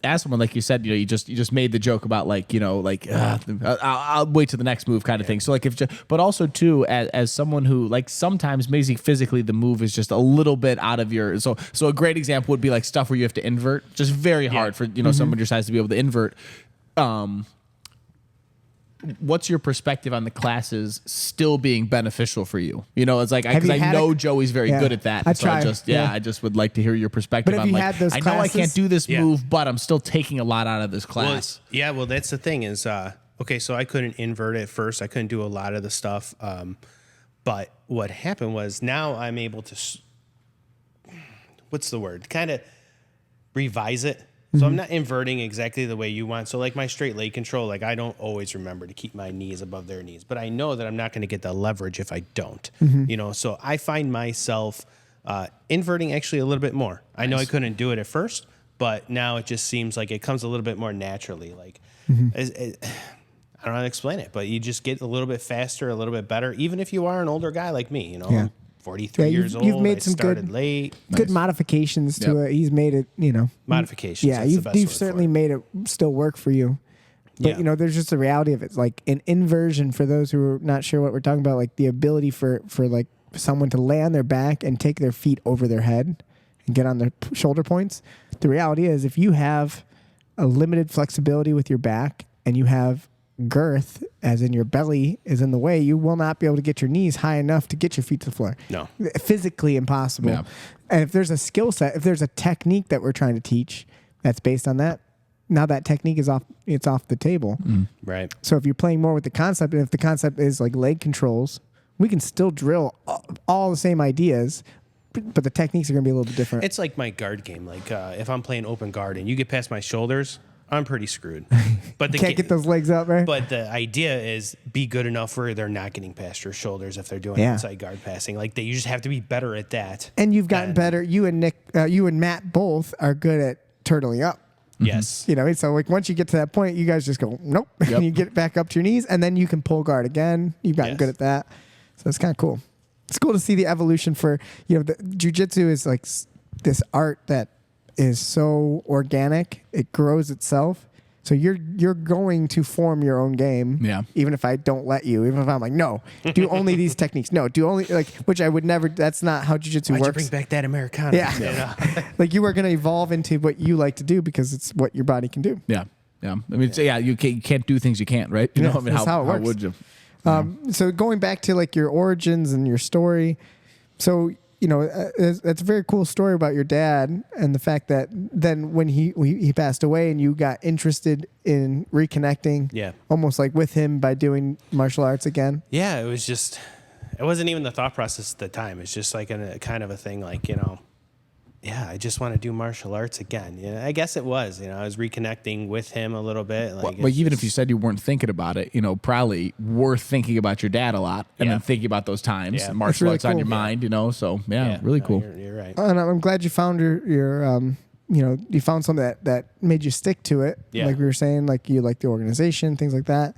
Speaker 2: as someone, like you said, you just made the joke about like, I'll wait to the next move kind of thing. So like but also too, as someone who like sometimes maybe physically the move is just a little bit out of your, so a great example would be like stuff where you have to invert, just very hard for, someone your size to be able to invert. What's your perspective on the classes still being beneficial for you? It's like, because I know Joey's very good at that. I just would like to hear your perspective on like, I know I can't do this move, but I'm still taking a lot out of this class.
Speaker 3: Well, that's the thing is, okay, so I couldn't invert at first. I couldn't do a lot of the stuff. But what happened was now I'm able to, what's the word? Kind of revise it. So I'm not inverting exactly the way you want. So like my straight leg control, like I don't always remember to keep my knees above their knees, but I know that I'm not going to get the leverage if I don't, so I find myself inverting actually a little bit more. Nice. I know I couldn't do it at first, but now it just seems like it comes a little bit more naturally. Like I don't know how to explain it, but you just get a little bit faster, a little bit better, even if you are an older guy like me, I'm 43 years old.
Speaker 1: You've made some
Speaker 3: started late.
Speaker 1: Good modifications to it. He's made it,
Speaker 3: Modifications.
Speaker 1: Yeah, you've certainly made it still work for you. But, there's just the reality of it. It's like an inversion for those who are not sure what we're talking about, like the ability for like someone to lay on their back and take their feet over their head and get on their shoulder points. The reality is if you have a limited flexibility with your back and you have girth, as in your belly is in the way, you will not be able to get your knees high enough to get your feet to the floor. No. Physically impossible. Yeah. And if there's a skill set, if there's a technique that we're trying to teach that's based on that, now that technique is off the table.
Speaker 3: Right.
Speaker 1: So if you're playing more with the concept, and if the concept is like leg controls, we can still drill all the same ideas, but the techniques are going to be a little bit different.
Speaker 3: It's like my guard game. Like if I'm playing open guard and you get past my shoulders, I'm pretty screwed. But
Speaker 1: can't get those legs up, right?
Speaker 3: But the idea is be good enough where they're not getting past your shoulders if they're doing inside guard passing. Like you just have to be better at that.
Speaker 1: And you've gotten better. You and Matt both are good at turtling up.
Speaker 3: Yes.
Speaker 1: So like once you get to that point, you guys just go nope, and you get back up to your knees, and then you can pull guard again. You've gotten good at that, so it's kind of cool. It's cool to see the evolution for the jiu-jitsu is like this art that is so organic, it grows itself. So you're going to form your own game. Yeah. Even if I don't let you, even if I'm like, no, do only these techniques. No, do only which I would never. That's not how jiu-jitsu works.
Speaker 3: Why'd you bring back that Americana?
Speaker 1: Yeah. Like you are going to evolve into what you like to do because it's what your body can do.
Speaker 2: Yeah. Yeah. I mean, you can't do things you can't, right?
Speaker 1: That's how it works. How would you? So going back to like your origins and your story, so. That's a very cool story about your dad and the fact that then when he passed away and you got interested in reconnecting, almost like with him by doing martial arts again.
Speaker 3: Yeah, it wasn't even the thought process at the time. It's just like a kind of a thing, like I just want to do martial arts again. I guess it was. I was reconnecting with him a little bit.
Speaker 2: But even if you said you weren't thinking about it, probably were thinking about your dad a lot and then thinking about those times. Yeah. Martial really arts on your mind, So really cool.
Speaker 3: You're right.
Speaker 1: And I'm glad you found your you found something that made you stick to it. Yeah. Like we were saying, like you like the organization, things like that.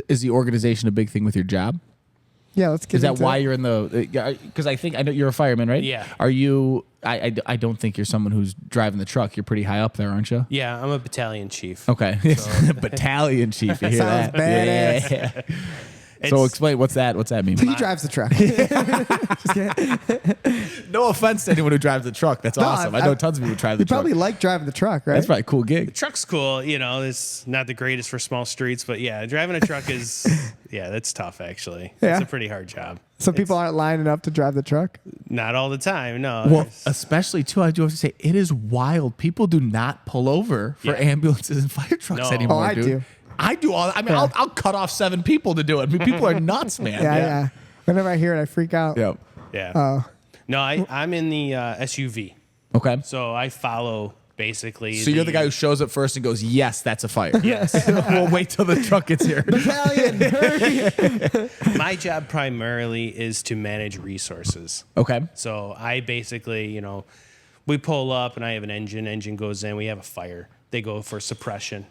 Speaker 2: Is the organization a big thing with your job?
Speaker 1: Yeah, let's get into
Speaker 2: Is that why you're in the... Because I know you're a fireman, right?
Speaker 3: Yeah.
Speaker 2: Are you... I don't think you're someone who's driving the truck. You're pretty high up there, aren't you?
Speaker 3: Yeah, I'm a battalion chief.
Speaker 2: Okay. So. Battalion chief. You hear
Speaker 1: Sounds
Speaker 2: that?
Speaker 1: Badass.
Speaker 2: Yeah. So explain, what's that mean?
Speaker 1: He drives the truck.
Speaker 2: No offense to anyone who drives the truck. That's awesome. I know tons of people who drive the truck.
Speaker 1: You probably like driving the truck, right?
Speaker 2: That's probably a cool gig.
Speaker 3: The truck's cool. It's not the greatest for small streets, but driving a truck is, that's tough actually. Yeah. It's a pretty hard job.
Speaker 1: So people aren't lining up to drive the truck?
Speaker 3: Not all the time, no.
Speaker 2: Well, especially too, I do have to say, it is wild. People do not pull over for ambulances and fire trucks anymore,
Speaker 1: I do.
Speaker 2: I do all. I mean, I'll cut off 7 people to do it. I mean, people are nuts, man.
Speaker 1: Yeah. Whenever I hear it, I freak out.
Speaker 2: Yep.
Speaker 3: Yeah. No, I'm in the SUV.
Speaker 2: Okay.
Speaker 3: So I follow basically.
Speaker 2: So you're the guy who shows up first and goes, "Yes, that's a fire."
Speaker 3: Yes.
Speaker 2: We'll wait till the truck gets here.
Speaker 1: Battalion.
Speaker 3: My job primarily is to manage resources.
Speaker 2: Okay.
Speaker 3: So I basically, we pull up and I have an engine. Engine goes in. We have a fire. They go for suppression.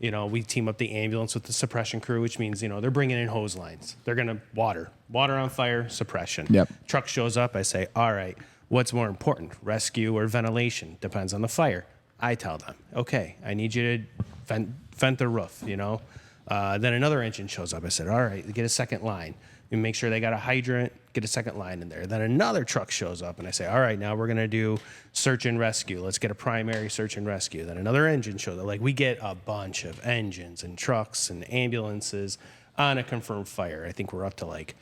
Speaker 3: We team up the ambulance with the suppression crew, which means, they're bringing in hose lines. They're going to water on fire, suppression.
Speaker 2: Yep.
Speaker 3: Truck shows up. I say, all right, what's more important, rescue or ventilation? Depends on the fire. I tell them, okay, I need you to vent the roof, you know. Then another engine shows up. I said, all right, get a second line. We make sure they got a hydrant, get a second line in there. Then another truck shows up, and I say, all right, now we're going to do search and rescue. Let's get a primary search and rescue. Then another engine shows up. Like, we get a bunch of engines and trucks and ambulances on a confirmed fire. I think we're up to like,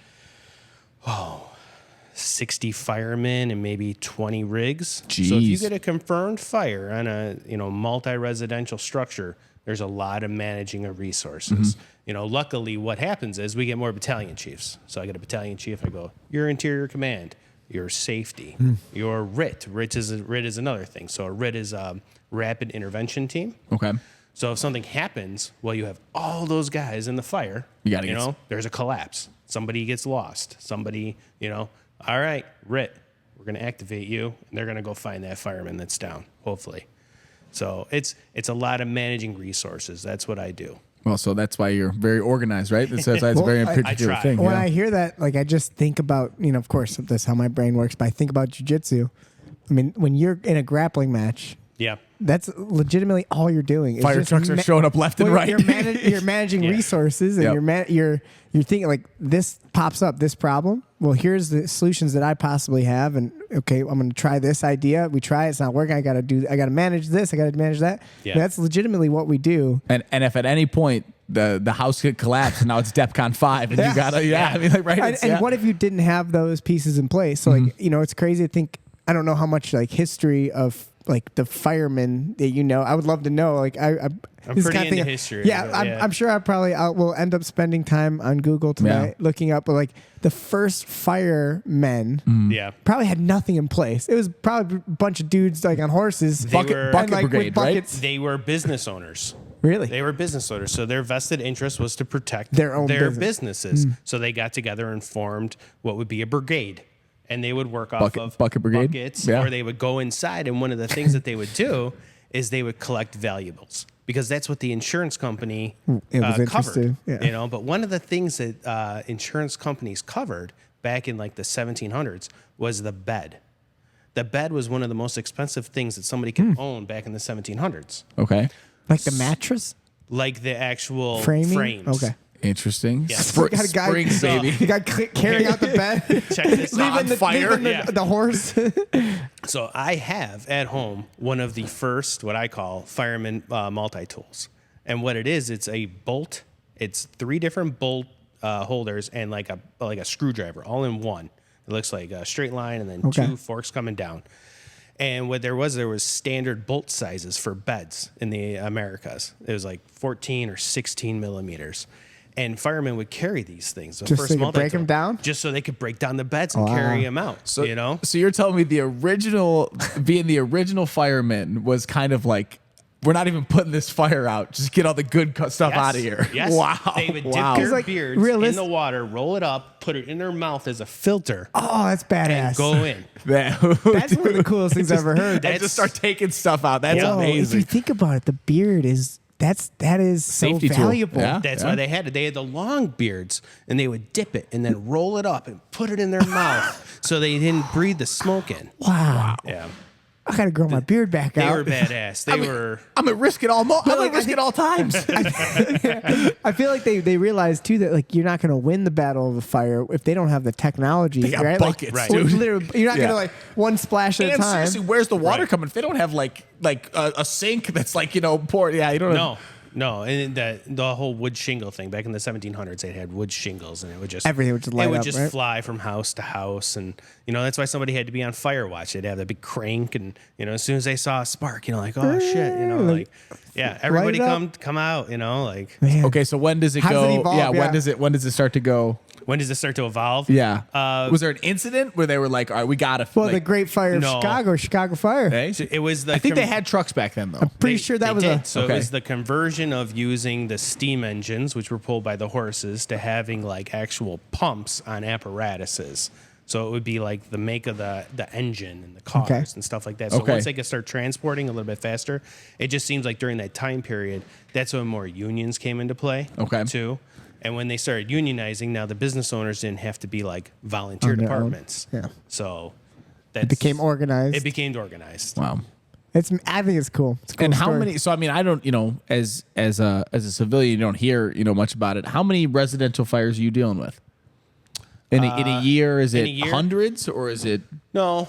Speaker 3: 60 firemen and maybe 20 rigs.
Speaker 2: Jeez.
Speaker 3: So if you get a confirmed fire on a, multi-residential structure, there's a lot of managing of resources. Luckily what happens is we get more battalion chiefs. So I get a battalion chief. I go, your interior command, your safety, your RIT. RIT is another thing. So a RIT is a rapid intervention team.
Speaker 2: Okay.
Speaker 3: So if something happens, well, you have all those guys in the fire. There's a collapse. Somebody gets lost. Somebody, all right, RIT, we're going to activate you, and they're going to go find that fireman that's down, hopefully. So it's a lot of managing resources. That's what I do.
Speaker 2: Well, so that's why you're very organized, right? That's a very particular
Speaker 3: try.
Speaker 2: thing.
Speaker 1: When I hear that, like, I just think about, of course, that's how my brain works, but I think about jiu-jitsu. I mean, when you're in a grappling match,
Speaker 3: yeah,
Speaker 1: that's legitimately all you're doing.
Speaker 2: Fire trucks are showing up left and right.
Speaker 1: You're managing resources, and you're thinking, like, this pops up, this problem. Well, here's the solutions that I possibly have, and okay, I'm going to try this idea. We try, it's not working. I got to manage this. I got to manage that.
Speaker 3: Yeah.
Speaker 1: That's legitimately what we do.
Speaker 2: And if at any point the house could collapse and now it's DEFCON 5 and you gotta I mean, like, right.
Speaker 1: And what if you didn't have those pieces in place? So like, it's crazy to think. I don't know how much like history of like the firemen that I would love to know. Like
Speaker 3: I'm pretty into history.
Speaker 1: Yeah, I'm sure I will end up spending time on Google tonight looking up. But like the first firemen, probably had nothing in place. It was probably a bunch of dudes like on horses,
Speaker 2: bucket brigade,
Speaker 1: with buckets.
Speaker 3: Right? They were business owners.
Speaker 1: Really?
Speaker 3: They were business owners. So their vested interest was to protect
Speaker 1: their own
Speaker 3: businesses. So they got together and formed what would be a brigade. And they would work off of
Speaker 2: bucket brigade
Speaker 3: buckets, or they would go inside. And one of the things that they would do is they would collect valuables, because that's what the insurance company covered. Yeah. But one of the things that insurance companies covered back in like the 1700s was the bed. The bed was one of the most expensive things that somebody could own back in the 1700s.
Speaker 2: Okay.
Speaker 1: Like the mattress?
Speaker 3: Like the actual
Speaker 1: frames.
Speaker 3: Okay.
Speaker 2: Interesting.
Speaker 3: Yeah.
Speaker 1: Got a guy,
Speaker 2: Springs, baby.
Speaker 1: You got carrying out the bed.
Speaker 3: Check this out.
Speaker 2: On fire.
Speaker 1: The horse.
Speaker 3: So I have at home one of the first, what I call fireman multi-tools. And what it is, it's a bolt. It's 3 different bolt holders and like a screwdriver all in one. It looks like a straight line and then 2 forks coming down. And what there was standard bolt sizes for beds in the Americas. It was like 14 or 16 millimeters. And firemen would carry these things.
Speaker 1: Just so they could break them down?
Speaker 3: Just so they could break down the beds and carry them out,
Speaker 2: So you're telling me the original fireman was kind of like, we're not even putting this fire out. Just get all the good stuff out of here.
Speaker 3: Yes.
Speaker 2: Wow.
Speaker 3: They would dip their beards in the water, roll it up, put it in their mouth as a filter.
Speaker 1: Oh, that's badass.
Speaker 3: And go in.
Speaker 1: That's one of the coolest things I've ever heard.
Speaker 2: Just start taking stuff out. That's amazing.
Speaker 1: If you think about it, the beard is... That is
Speaker 2: Safety
Speaker 1: so
Speaker 2: tool.
Speaker 1: valuable.
Speaker 2: Yeah.
Speaker 3: That's why they had it. They had the long beards, and they would dip it and then roll it up and put it in their mouth so they didn't breathe the smoke in.
Speaker 1: Wow.
Speaker 3: Yeah.
Speaker 1: I gotta grow my beard back out.
Speaker 3: They were badass.
Speaker 2: I'm at risk at all. I'm at risk at all times.
Speaker 1: I feel like they realize too that like you're not gonna win the battle of a fire if they don't have the technology.
Speaker 2: They got
Speaker 1: right?
Speaker 2: buckets,
Speaker 1: like,
Speaker 2: dude.
Speaker 1: Literally, you're not gonna like one splash at a time.
Speaker 2: Seriously, where's the water coming? If they don't have like a sink that's like poured. Yeah, you don't.
Speaker 3: No, and the whole wood shingle thing back in the 1700s, they had wood shingles, and it would just
Speaker 1: everything would just light up,
Speaker 3: fly from house to house, and that's why somebody had to be on fire watch. They'd have that big crank, and as soon as they saw a spark, like, oh shit, like everybody come out, like.
Speaker 1: Man.
Speaker 2: Okay, so when does it go?
Speaker 1: It evolve?
Speaker 2: When does it start to go?
Speaker 3: When does it start to evolve?
Speaker 2: Yeah. Was there an incident where they were like, all right, we got to...
Speaker 1: Well, the Great Fire of Chicago Fire.
Speaker 2: Hey?
Speaker 3: So it was
Speaker 2: I think they had trucks back then, though.
Speaker 1: I'm pretty sure that was
Speaker 3: did. So it was the conversion of using the steam engines, which were pulled by the horses, to having like actual pumps on apparatuses. So it would be like the make of the engine and the cars and stuff like that. So once they could start transporting a little bit faster, it just seems like during that time period, that's when more unions came into play too. And when they started unionizing, now the business owners didn't have to be like volunteer departments.
Speaker 1: Yeah.
Speaker 3: So
Speaker 1: it became organized.
Speaker 3: It became organized.
Speaker 2: Wow.
Speaker 1: I think it's cool. It's a cool
Speaker 2: And how
Speaker 1: story.
Speaker 2: many? So I mean, I don't, as a civilian, you don't hear much about it. How many residential fires are you dealing with in a year? Is it hundreds or is it
Speaker 3: No.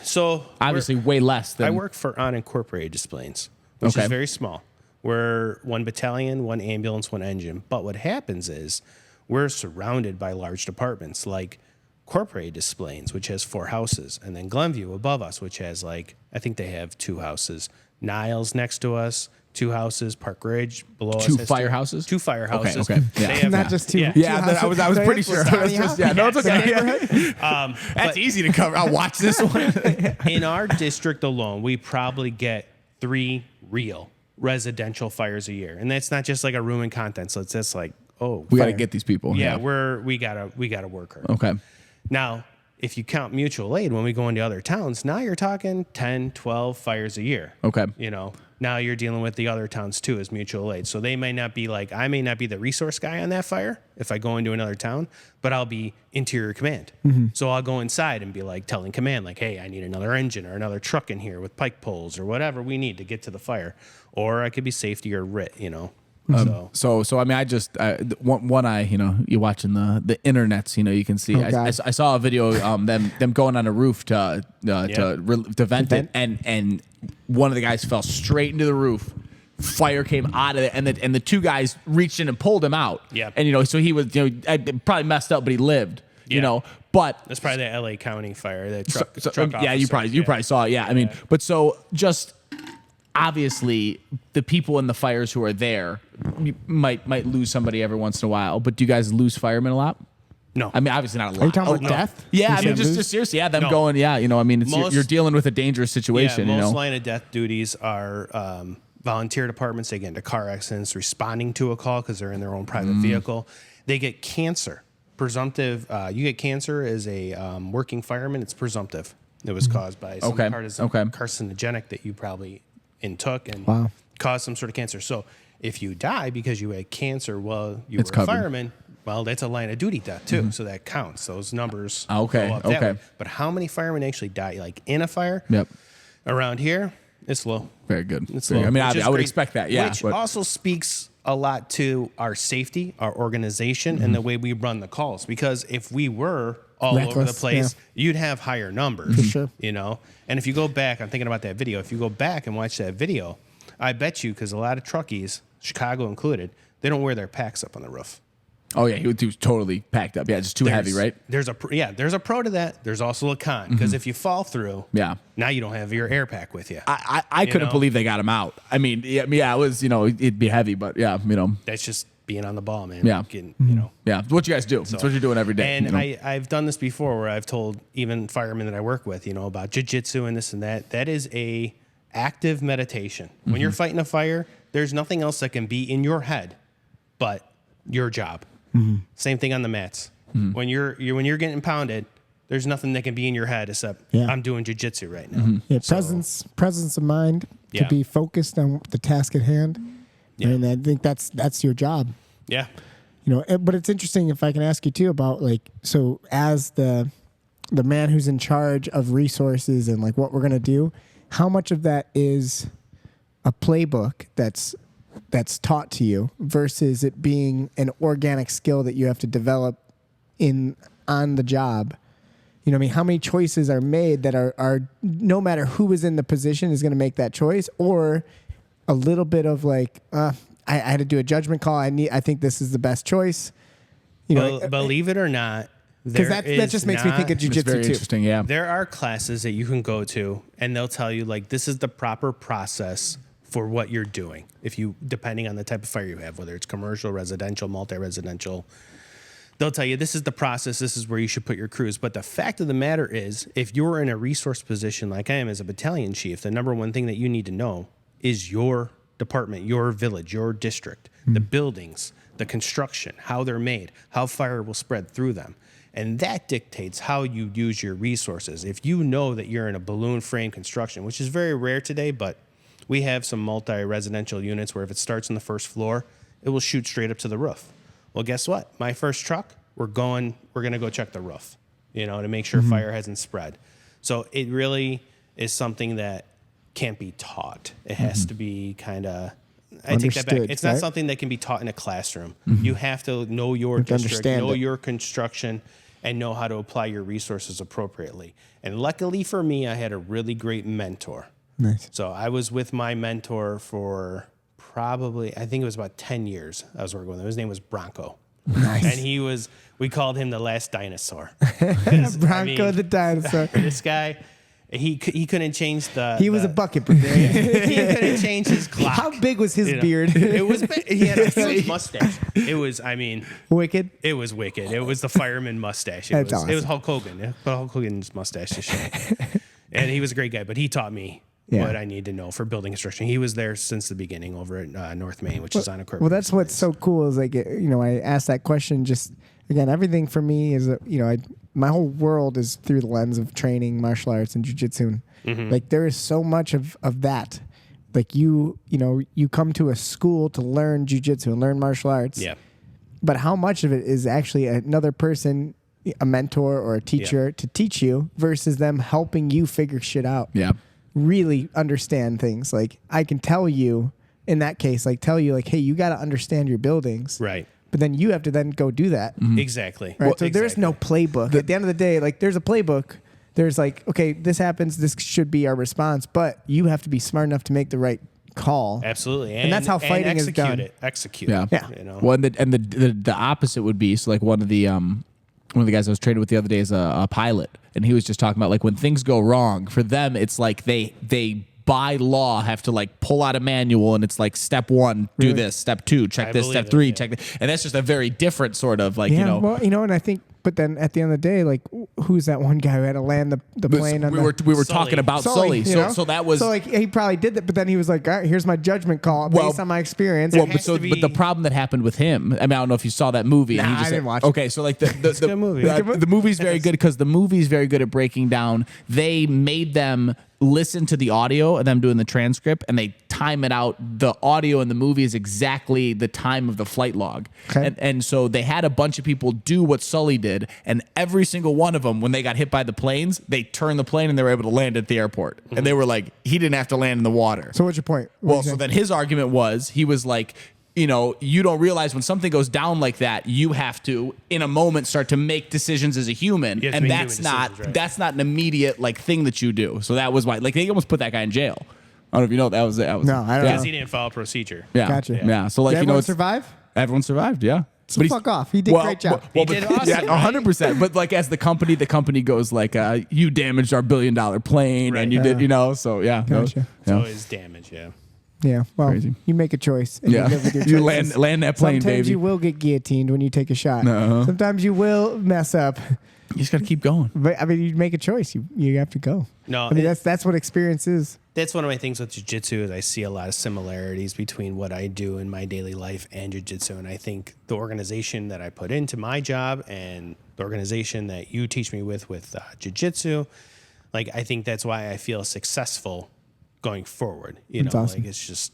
Speaker 3: So
Speaker 2: obviously way less than?
Speaker 3: I work for unincorporated disciplines, which is very small. We're 1 battalion, 1 ambulance, 1 engine. But what happens is we're surrounded by large departments like Corporate Displays, which has 4 houses, and then Glenview above us, which has I think they have 2 houses. Niles next to us, 2 houses. Park Ridge below us.
Speaker 2: 2
Speaker 3: has
Speaker 2: firehouses?
Speaker 3: 2 firehouses.
Speaker 2: Okay. Yeah.
Speaker 3: They have,
Speaker 1: Not just 2.
Speaker 2: Yeah, I was pretty sure. No, it's okay. That's easy to cover. I'll watch this one.
Speaker 3: In our district alone, we probably get 3 real residential fires a year, and that's not just like a room and contents. So it's just like,
Speaker 2: we got to get these people.
Speaker 3: Yeah, we gotta work hard.
Speaker 2: Okay.
Speaker 3: Now, if you count mutual aid, when we go into other towns, now you're talking 10, 12 fires a year.
Speaker 2: Okay.
Speaker 3: Now you're dealing with the other towns too as mutual aid. So they may not be I may not be the resource guy on that fire if I go into another town, but I'll be interior command. So I'll go inside and be telling command, hey, I need another engine or another truck in here with pike poles or whatever we need to get to the fire. Or I could be safety or RIT,
Speaker 2: So I mean, I just one eye, you're watching the internets, you can see. I saw a video, them going on a roof to vent it, and one of the guys fell straight into the roof. Fire came out of it, and the 2 guys reached in and pulled him out.
Speaker 3: Yeah,
Speaker 2: and so he was probably messed up, but he lived. But
Speaker 3: that's probably the LA County fire. That truck.
Speaker 2: Yeah, you probably saw it. Yeah, I mean, but so just. Obviously, the people in the fires who are there might lose somebody every once in a while. But do you guys lose firemen a lot?
Speaker 3: No.
Speaker 2: I mean, obviously not a lot.
Speaker 1: Are you talking about death?
Speaker 2: Yeah, I mean, just seriously, them going, I mean, you're dealing with a dangerous situation.
Speaker 3: Most line of death duties are volunteer departments. They get into car accidents, responding to a call because they're in their own private vehicle. They get cancer. Presumptive. You get cancer as a working fireman. It's presumptive. It was caused by some carcinogenic that you probably took and caused some sort of cancer. So if you die because you had cancer while you were a fireman, well, that's a line of duty death too. So that counts. Those numbers go up that way. But how many firemen actually die in a fire?
Speaker 2: Yep.
Speaker 3: Around here, it's low.
Speaker 2: Very good.
Speaker 3: It's low.
Speaker 2: I mean, I would expect that. Yeah.
Speaker 3: Which also speaks a lot to our safety, our organization, and the way we run the calls. Because if we were all over the place, you'd have higher numbers.
Speaker 1: For sure.
Speaker 3: And if you go back, I'm thinking about that video. If you go back and watch that video, I bet you, because a lot of truckies, Chicago included, they don't wear their packs up on the roof.
Speaker 2: Oh yeah, he was totally packed up. Yeah, just too heavy, right?
Speaker 3: There's a pro to that. There's also a con, because if you fall through, now you don't have your air pack with you.
Speaker 2: I couldn't believe they got him out. I mean, it was it'd be heavy, but
Speaker 3: that's just being on the ball, man.
Speaker 2: Yeah,
Speaker 3: yeah.
Speaker 2: What you guys do? That's what you're doing every day.
Speaker 3: And I've done this before, where I've told even firemen that I work with, about jiu-jitsu and this and that. That is a active meditation. When you're fighting a fire, there's nothing else that can be in your head but your job. Same thing on the mats. When you're getting pounded, there's nothing that can be in your head except I'm doing jiu-jitsu right now.
Speaker 1: Yeah, presence of mind to be focused on the task at hand. Yeah. And I think that's your job.
Speaker 3: Yeah.
Speaker 1: But it's interesting, if I can ask you too about so as the man who's in charge of resources and what we're going to do, how much of that is a playbook that's taught to you versus it being an organic skill that you have to develop on the job? I mean, how many choices are made that are no matter who is in the position is going to make that choice, or a little bit of I had to do a judgment call. I think this is the best choice.
Speaker 3: Believe it or not,
Speaker 1: because that just makes me think of jiu-jitsu too.
Speaker 2: Interesting, yeah.
Speaker 3: There are classes that you can go to, and they'll tell you this is the proper process for what you're doing. Depending on the type of fire you have, whether it's commercial, residential, multi-residential, they'll tell you this is the process. This is where you should put your crews. But the fact of the matter is, if you're in a resource position like I am as a battalion chief, the number one thing that you need to know is your department, your village, your district, the buildings, the construction, how they're made, how fire will spread through them. And that dictates how you use your resources. If you know that you're in a balloon frame construction, which is very rare today, but we have some multi-residential units where if it starts on the first floor, it will shoot straight up to the roof. Well, guess what? My first truck, we're going to go check the roof, to make sure fire hasn't spread. So it really is something that can't be taught. It has to be kind of. I take that back.
Speaker 1: Understood,
Speaker 3: It's not
Speaker 1: right?
Speaker 3: something that can be taught in a classroom. You have to know your district,
Speaker 1: understand
Speaker 3: know
Speaker 1: it.
Speaker 3: your construction, and know how to apply your resources appropriately. And luckily for me, I had a really great mentor.
Speaker 1: Nice.
Speaker 3: So I was with my mentor for probably, I think it was about 10 years I was working with him. His name was Bronco.
Speaker 1: Nice.
Speaker 3: And we called him the last dinosaur.
Speaker 1: Bronco the dinosaur.
Speaker 3: This guy, he couldn't change the.
Speaker 1: He was a bucket brigade.
Speaker 3: He couldn't change his clock.
Speaker 1: How big was his beard?
Speaker 3: It was. He had a huge mustache. It was. I mean,
Speaker 1: Wicked.
Speaker 3: it was wicked. It was the fireman mustache. It
Speaker 1: That's
Speaker 3: was.
Speaker 1: awesome.
Speaker 3: It was Hulk Hogan. It put Hulk Hogan's mustache to shame. And he was a great guy, but he taught me what I need to know for building construction. He was there since the beginning over at North Main, which is on a corporate.
Speaker 1: Well, that's what's so cool is like, I asked that question just, again, everything for me is, my whole world is through the lens of training, martial arts, and jiu-jitsu. Like there is so much of that. Like you come to a school to learn jiu-jitsu and learn martial arts.
Speaker 3: Yeah.
Speaker 1: But how much of it is actually another person, a mentor or a teacher to teach you versus them helping you figure shit out.
Speaker 2: Yeah.
Speaker 1: Really understand things. Like I can tell you in that case, like hey, you got to understand your buildings.
Speaker 3: Right.
Speaker 1: But then you have to then go do that.
Speaker 3: Exactly.
Speaker 1: Right. So
Speaker 3: Exactly.
Speaker 1: there's no playbook. At the end of the day, like there's a playbook. There's like, okay, this happens. This should be our response. But you have to be smart enough to make the right call.
Speaker 3: Absolutely.
Speaker 1: And that's how fighting is done.
Speaker 3: Execute
Speaker 2: Yeah.
Speaker 3: it.
Speaker 1: Yeah.
Speaker 3: You know?
Speaker 2: Well, and the opposite would be, so like one of the guys I was training with the other day is a pilot, and he was just talking about like when things go wrong for them, it's like they by law have to like pull out a manual, and it's like step 1, do this, step 2, check this, step 3, check this, and that's just a very different sort of like
Speaker 1: Well, and I think, but then at the end of the day, like who's that one guy who had to land the plane?
Speaker 2: we were
Speaker 3: Sully.
Speaker 2: talking about Sully.
Speaker 1: you know?
Speaker 2: So that was
Speaker 1: so like he probably did that, but then he was like, all right, here's my judgment call based on my experience.
Speaker 2: Well,
Speaker 3: has to
Speaker 2: but the
Speaker 3: be-
Speaker 2: problem that happened with him, I mean, I don't know if you saw that movie.
Speaker 1: Nah,
Speaker 2: and he just
Speaker 1: I didn't watch it.
Speaker 2: Okay, so like the
Speaker 3: a good movie.
Speaker 2: the movie's very good because the movie's very good at breaking down. They made them listen to the audio of them doing the transcript, and they time it out. The audio in the movie is exactly the time of the flight log.
Speaker 1: Okay.
Speaker 2: And so they had a bunch of people do what Sully did, and every single one of them, when they got hit by the planes, they turned the plane and they were able to land at the airport. And they were like, he didn't have to land in the water.
Speaker 1: So what's your point?
Speaker 2: Well, so then his argument was, he was like, you don't realize when something goes down like that, you have to, in a moment, start to make decisions as a human,
Speaker 3: You have to
Speaker 2: and
Speaker 3: make
Speaker 2: that's
Speaker 3: human
Speaker 2: not
Speaker 3: decisions, right.
Speaker 2: that's not an immediate like thing that you do. So that was why, like, they almost put that guy in jail. I don't know if you know that was
Speaker 1: No, I don't
Speaker 2: yeah.
Speaker 3: Because he didn't follow procedure.
Speaker 2: Yeah,
Speaker 1: Gotcha.
Speaker 2: Yeah, so like
Speaker 1: Did everyone
Speaker 2: it's
Speaker 1: survive?
Speaker 2: everyone survived. Yeah.
Speaker 1: So fuck off. He did a great job.
Speaker 3: He did awesome,
Speaker 2: Yeah,
Speaker 3: right?
Speaker 2: 100%. But like as the company goes like, you damaged our $1 billion plane,
Speaker 3: Right.
Speaker 2: and you did, so yeah.
Speaker 1: Gotcha.
Speaker 3: It's always damage, yeah.
Speaker 1: Yeah. Well,
Speaker 2: Crazy.
Speaker 1: you make a choice. And
Speaker 2: Yeah.
Speaker 1: You live with your
Speaker 2: You
Speaker 1: choices.
Speaker 2: land that plane,
Speaker 1: Sometimes
Speaker 2: baby.
Speaker 1: you will get guillotined when you take a shot.
Speaker 2: Uh-huh.
Speaker 1: Sometimes you will mess up.
Speaker 2: You just got to keep going.
Speaker 1: But I mean, you make a choice. You have to go.
Speaker 3: No,
Speaker 1: I mean that's what experience is.
Speaker 3: That's one of my things with jiu-jitsu is I see a lot of similarities between what I do in my daily life and jiu-jitsu. And I think the organization that I put into my job and the organization that you teach me with jiu-jitsu, like I think that's why I feel successful going forward.
Speaker 1: That's awesome.
Speaker 3: Like it's just,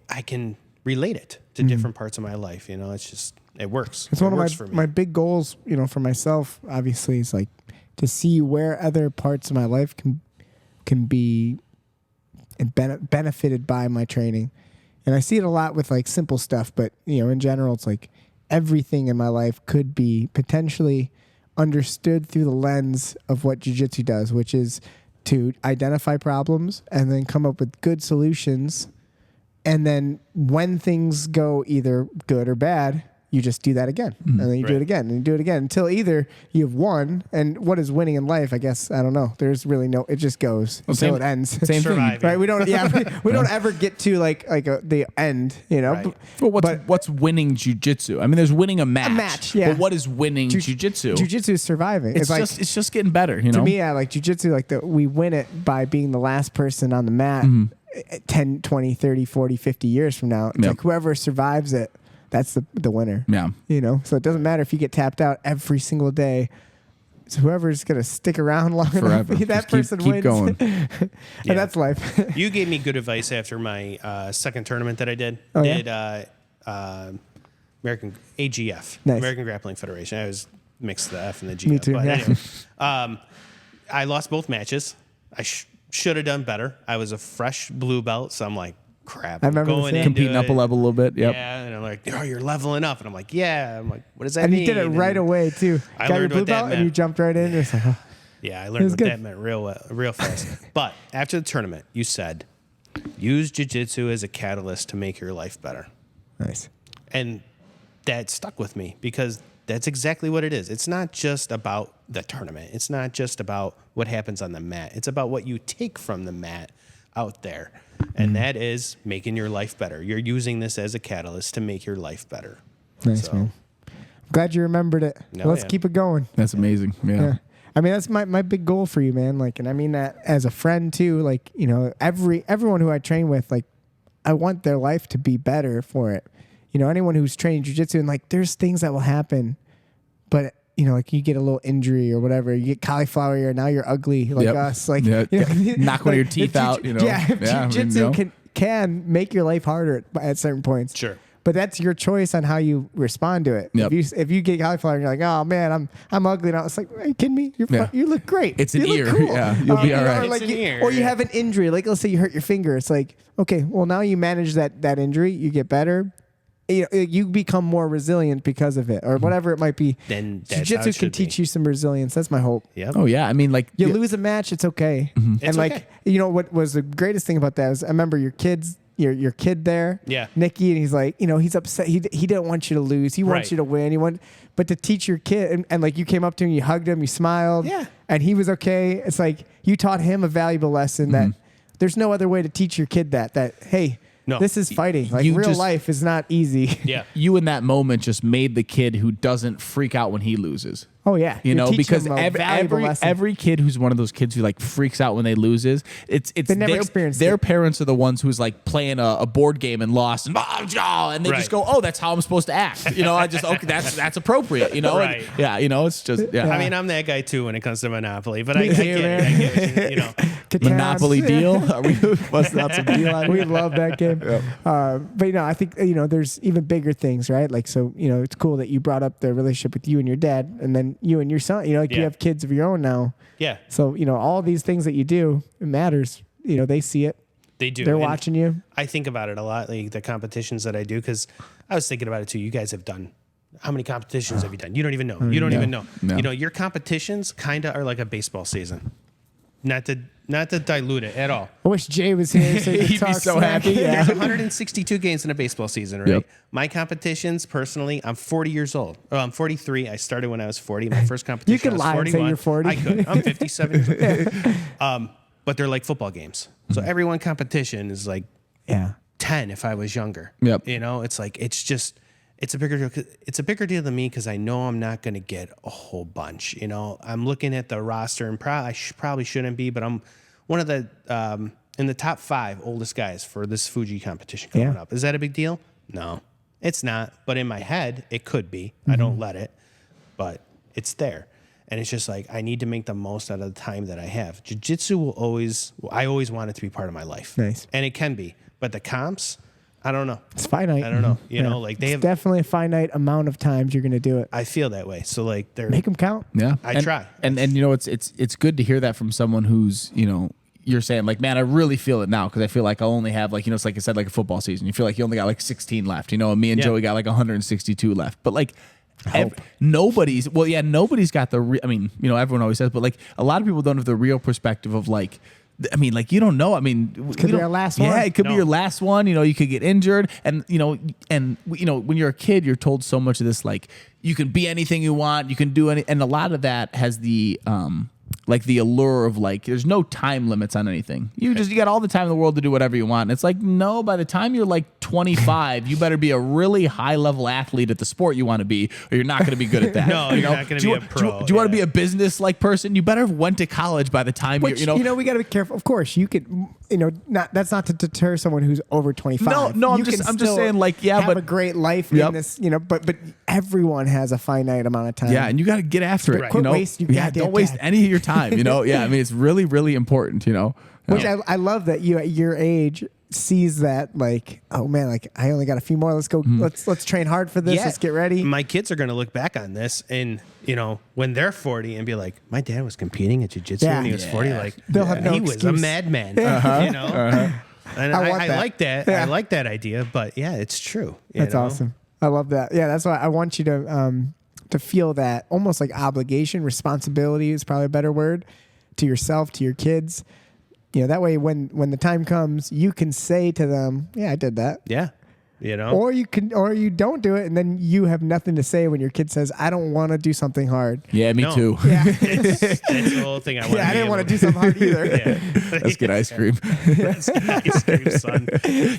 Speaker 3: I can relate it to different parts of my life. It's just, it works.
Speaker 1: It's
Speaker 3: it
Speaker 1: one
Speaker 3: works
Speaker 1: of
Speaker 3: for me.
Speaker 1: my big goals, for myself, obviously, is like to see where other parts of my life can be benefited by my training. And I see it a lot with like simple stuff, but in general, it's like everything in my life could be potentially understood through the lens of what jiu-jitsu does, which is to identify problems and then come up with good solutions. And then when things go either good or bad, you just do that again. And then you do it again and you do it again until either you've won. And what is winning in life? I guess, I don't know. There's really it just goes until it ends.
Speaker 2: Same thing.
Speaker 3: Surviving.
Speaker 1: Right? We don't, we don't ever get to the end,
Speaker 3: Right.
Speaker 2: Well, what's winning jiu-jitsu? I mean, there's winning a match.
Speaker 1: A match, yeah.
Speaker 2: But what is winning jiu-jitsu?
Speaker 1: Jiu-jitsu is surviving.
Speaker 2: It's just getting better,
Speaker 1: To me, I like jiu-jitsu, like we win it by being the last person on the mat 10, 20, 30, 40, 50 years from now. It's like whoever survives it, that's the winner.
Speaker 2: Yeah.
Speaker 1: So it doesn't matter if you get tapped out every single day. It's whoever's going to stick around long
Speaker 2: Forever.
Speaker 1: enough, that
Speaker 2: Just
Speaker 1: person
Speaker 2: keep
Speaker 1: wins.
Speaker 2: going.
Speaker 1: And
Speaker 3: Yeah.
Speaker 1: that's life.
Speaker 3: You gave me good advice after my second tournament that I did.
Speaker 1: Oh, yeah?
Speaker 3: American AGF,
Speaker 1: Nice.
Speaker 3: American Grappling Federation. I was mixed the F and the G.
Speaker 1: Me
Speaker 3: up,
Speaker 1: too,
Speaker 3: But
Speaker 1: yeah.
Speaker 3: anyway, I lost both matches. I should have done better. I was a fresh blue belt, so I'm like, crap.
Speaker 1: I remember
Speaker 3: going into
Speaker 2: Competing up a level a little bit. Yep.
Speaker 3: Yeah, and I'm like, oh, you're leveling up, and I'm like, yeah. I'm like, what does that
Speaker 1: And
Speaker 3: mean?
Speaker 1: you did it right away too.
Speaker 3: I
Speaker 1: Got your
Speaker 3: learned
Speaker 1: blue
Speaker 3: what that
Speaker 1: belt and
Speaker 3: meant.
Speaker 1: you jumped right in. It's like, oh.
Speaker 3: Yeah, I learned what
Speaker 1: good.
Speaker 3: that meant real fast. But after the tournament, you said, use jiu-jitsu as a catalyst to make your life better.
Speaker 1: Nice.
Speaker 3: And that stuck with me because that's exactly what it is. It's not just about the tournament. It's not just about what happens on the mat. It's about what you take from the mat out there. And that is making your life better. You're using this as a catalyst to make your life better.
Speaker 1: Nice, man. I'm glad you remembered it.
Speaker 3: No,
Speaker 1: Let's
Speaker 3: yeah.
Speaker 1: keep it going.
Speaker 2: That's amazing. Yeah.
Speaker 1: I mean, that's my big goal for you, man. Like, and I mean that as a friend too. Like, you know, everyone who I train with, like, I want their life to be better for it. You know, anyone who's training jiu-jitsu, and like, there's things that will happen, but you know, like you get a little injury or whatever, you get cauliflower ear, now you're ugly like us. Like,
Speaker 2: yeah.
Speaker 1: you know,
Speaker 2: Knock one of your
Speaker 1: like,
Speaker 2: teeth out. You know.
Speaker 1: Yeah, jiu-jitsu
Speaker 2: I mean,
Speaker 1: can make your life harder at certain points.
Speaker 3: Sure.
Speaker 1: But that's your choice on how you respond to it.
Speaker 2: Yep.
Speaker 1: If you get cauliflower and you're like, oh man, I'm ugly now. It's like, are you kidding me? You look great.
Speaker 2: It's an
Speaker 1: You
Speaker 2: ear.
Speaker 1: look cool.
Speaker 2: Yeah, you'll be all right.
Speaker 1: Or, like
Speaker 3: It's an ear,
Speaker 1: or you
Speaker 3: yeah.
Speaker 1: have an injury. Like, let's say you hurt your finger. It's like, okay, well now you manage that injury. You get better. You become more resilient because of it, or whatever it might be.
Speaker 3: Then that's how
Speaker 1: jiu-jitsu
Speaker 3: it
Speaker 1: can
Speaker 3: should
Speaker 1: teach
Speaker 3: be.
Speaker 1: you some resilience. That's my hope.
Speaker 3: Yep.
Speaker 2: Oh yeah. I mean, like
Speaker 1: You lose a match, it's okay. And
Speaker 3: It's
Speaker 1: like,
Speaker 3: okay.
Speaker 1: you know what was the greatest thing about that is I remember your kid there,
Speaker 3: Yeah.
Speaker 1: Nikki, and he's like, you know, he's upset. He didn't want you to lose. He wants
Speaker 3: Right.
Speaker 1: you to win. But to teach your kid, and like you came up to him, you hugged him, you smiled,
Speaker 3: Yeah.
Speaker 1: and he was okay. It's like you taught him a valuable lesson that there's no other way to teach your kid that hey,
Speaker 3: No.
Speaker 1: this is fighting. Like
Speaker 2: You
Speaker 1: real
Speaker 2: just-
Speaker 1: life is not easy.
Speaker 3: Yeah.
Speaker 2: you in that moment just made the kid who doesn't freak out when he loses.
Speaker 1: Oh yeah,
Speaker 2: You
Speaker 1: You're
Speaker 2: know,
Speaker 1: teaching
Speaker 2: because
Speaker 1: them a valuable lesson.
Speaker 2: every kid who's one of those kids who like freaks out when they loses, it's
Speaker 1: They never experienced
Speaker 2: their
Speaker 1: it.
Speaker 2: parents are the ones who's like playing a board game and lost and they
Speaker 3: Right.
Speaker 2: just go, oh, that's how I'm supposed to act. You know, I just okay, that's appropriate. You know,
Speaker 3: Right.
Speaker 2: yeah, you know, it's just
Speaker 3: I mean, I'm that guy too when it comes to Monopoly, but I
Speaker 1: too,
Speaker 3: get it.
Speaker 1: man.
Speaker 3: I get it. You know,
Speaker 1: Catan.
Speaker 2: Monopoly deal. Are we busting out some deal on
Speaker 1: We
Speaker 2: here?
Speaker 1: love that game. But you know, I think you know there's even bigger things, right? Like, so you know, it's cool that you brought up the relationship with you and your dad, and then you and your son. You know, like you
Speaker 3: Yeah.
Speaker 1: have kids of your own now.
Speaker 3: yeah,
Speaker 1: So you know, all these things that you do, it matters. You know, they see it.
Speaker 3: they do.
Speaker 1: They're
Speaker 3: And
Speaker 1: watching you.
Speaker 3: I think about it a lot, like the competitions that I do, because I was thinking about it too. You guys have done. How many competitions have you done? You don't even know. You don't even know.
Speaker 2: No.
Speaker 3: You know, your competitions kind of are like a baseball season. Not to dilute it at all.
Speaker 1: I wish Jay was here so he could
Speaker 2: He'd be
Speaker 1: talk
Speaker 2: so
Speaker 1: smack.
Speaker 2: happy.
Speaker 1: Yeah.
Speaker 3: There's 162 games in a baseball season, right?
Speaker 2: Yep.
Speaker 3: My competitions, personally, I'm 40 years old. Oh, I'm 43. I started when I was 40. My first competition,
Speaker 1: can
Speaker 3: I was
Speaker 1: lie and say
Speaker 3: 41.
Speaker 1: you're 40.
Speaker 3: I could. I'm 57 years old. But they're like football games. So every one competition is like
Speaker 1: Yeah.
Speaker 3: 10 if I was younger.
Speaker 2: Yep.
Speaker 3: You know, it's like, it's a bigger deal. It's a bigger deal than me because I know I'm not going to get a whole bunch. You know, I'm looking at the roster and I probably shouldn't be, but I'm one of the, in the top 5 oldest guys for this Fuji competition coming
Speaker 1: Yeah.
Speaker 3: up. Is that a big deal? No, it's not. But in my head, it could be. I don't let it, but it's there. And it's just like, I need to make the most out of the time that I have. Jiu-jitsu I always want it to be part of my life.
Speaker 1: Nice.
Speaker 3: And it can be. But the comps, I don't know.
Speaker 1: It's finite.
Speaker 3: I don't know. You know, like they
Speaker 1: it's
Speaker 3: have,
Speaker 1: definitely a finite amount of times you're going to do it.
Speaker 3: I feel that way. So like they're,
Speaker 1: Make them count.
Speaker 2: Yeah,
Speaker 3: I try.
Speaker 2: and you know, it's good to hear that from someone who's, you know, you're saying like, man, I really feel it now because I feel like I only have like, you know, it's like I said, like a football season. You feel like you only got like 16 left, you know, and me and
Speaker 3: Yeah.
Speaker 2: Joey got like 162 left. But like nobody's got the I mean, you know, everyone always says, but like a lot of people don't have the real perspective of like, I mean, like, you don't know. I mean,
Speaker 1: Could be our last one.
Speaker 2: Yeah, it could be
Speaker 3: No.
Speaker 2: your last one. You know, you could get injured, and you know, when you're a kid, you're told so much of this, like you can be anything you want, you can do any, and a lot of that has the like the allure of like there's no time limits on anything. You got all the time in the world to do whatever you want. And it's like, no, by the time you're like 25, you better be a really high level athlete at the sport you want to be, or you're not going to be good at that.
Speaker 3: No, you're not gonna
Speaker 2: Do you-
Speaker 3: be a pro,
Speaker 2: Do you want to
Speaker 3: yeah.
Speaker 2: be a business like person? You better have went to college by the time
Speaker 1: Which,
Speaker 2: you're, you know.
Speaker 1: we got to be careful. Of course, you could, you know, that's not to deter someone who's over 25.
Speaker 2: No,
Speaker 1: You
Speaker 2: I'm just
Speaker 1: can still
Speaker 2: saying, like, yeah,
Speaker 1: have
Speaker 2: but-
Speaker 1: a great life
Speaker 2: Yep.
Speaker 1: in this, you know, but everyone has a finite amount of time.
Speaker 2: Yeah, and you got to get after it.
Speaker 3: Right.
Speaker 2: You
Speaker 1: Quit
Speaker 2: know,
Speaker 1: wasting your
Speaker 2: yeah,
Speaker 1: goddamn
Speaker 2: don't waste
Speaker 1: time.
Speaker 2: any of your time. You know, yeah, I mean, it's really, really important. You know,
Speaker 1: Which I love that you at your age, sees that like, oh man, like I only got a few more. Let's go. Let's train hard for this.
Speaker 3: Yeah.
Speaker 1: Let's get ready.
Speaker 3: My kids are going to look back on this and, when they're 40 and be like, my dad was competing at jiu-jitsu when he was 40. Like,
Speaker 1: They'll have no
Speaker 3: he was a
Speaker 1: excuse.
Speaker 3: madman, And I like that. I like that idea, but yeah, it's true.
Speaker 1: That's awesome. I love that. Yeah, that's why I want you to feel that almost like obligation, responsibility is probably a better word, to yourself, to your kids. That way when the time comes, you can say to them, yeah, I did that.
Speaker 3: Yeah.
Speaker 1: Or you don't do it, and then you have nothing to say when your kid says, I don't want to do something hard.
Speaker 2: Yeah, me too.
Speaker 1: Yeah.
Speaker 3: That's the whole thing I want.
Speaker 1: I didn't want to do something hard either.
Speaker 2: Let's get ice cream.
Speaker 3: Let's get ice cream, son.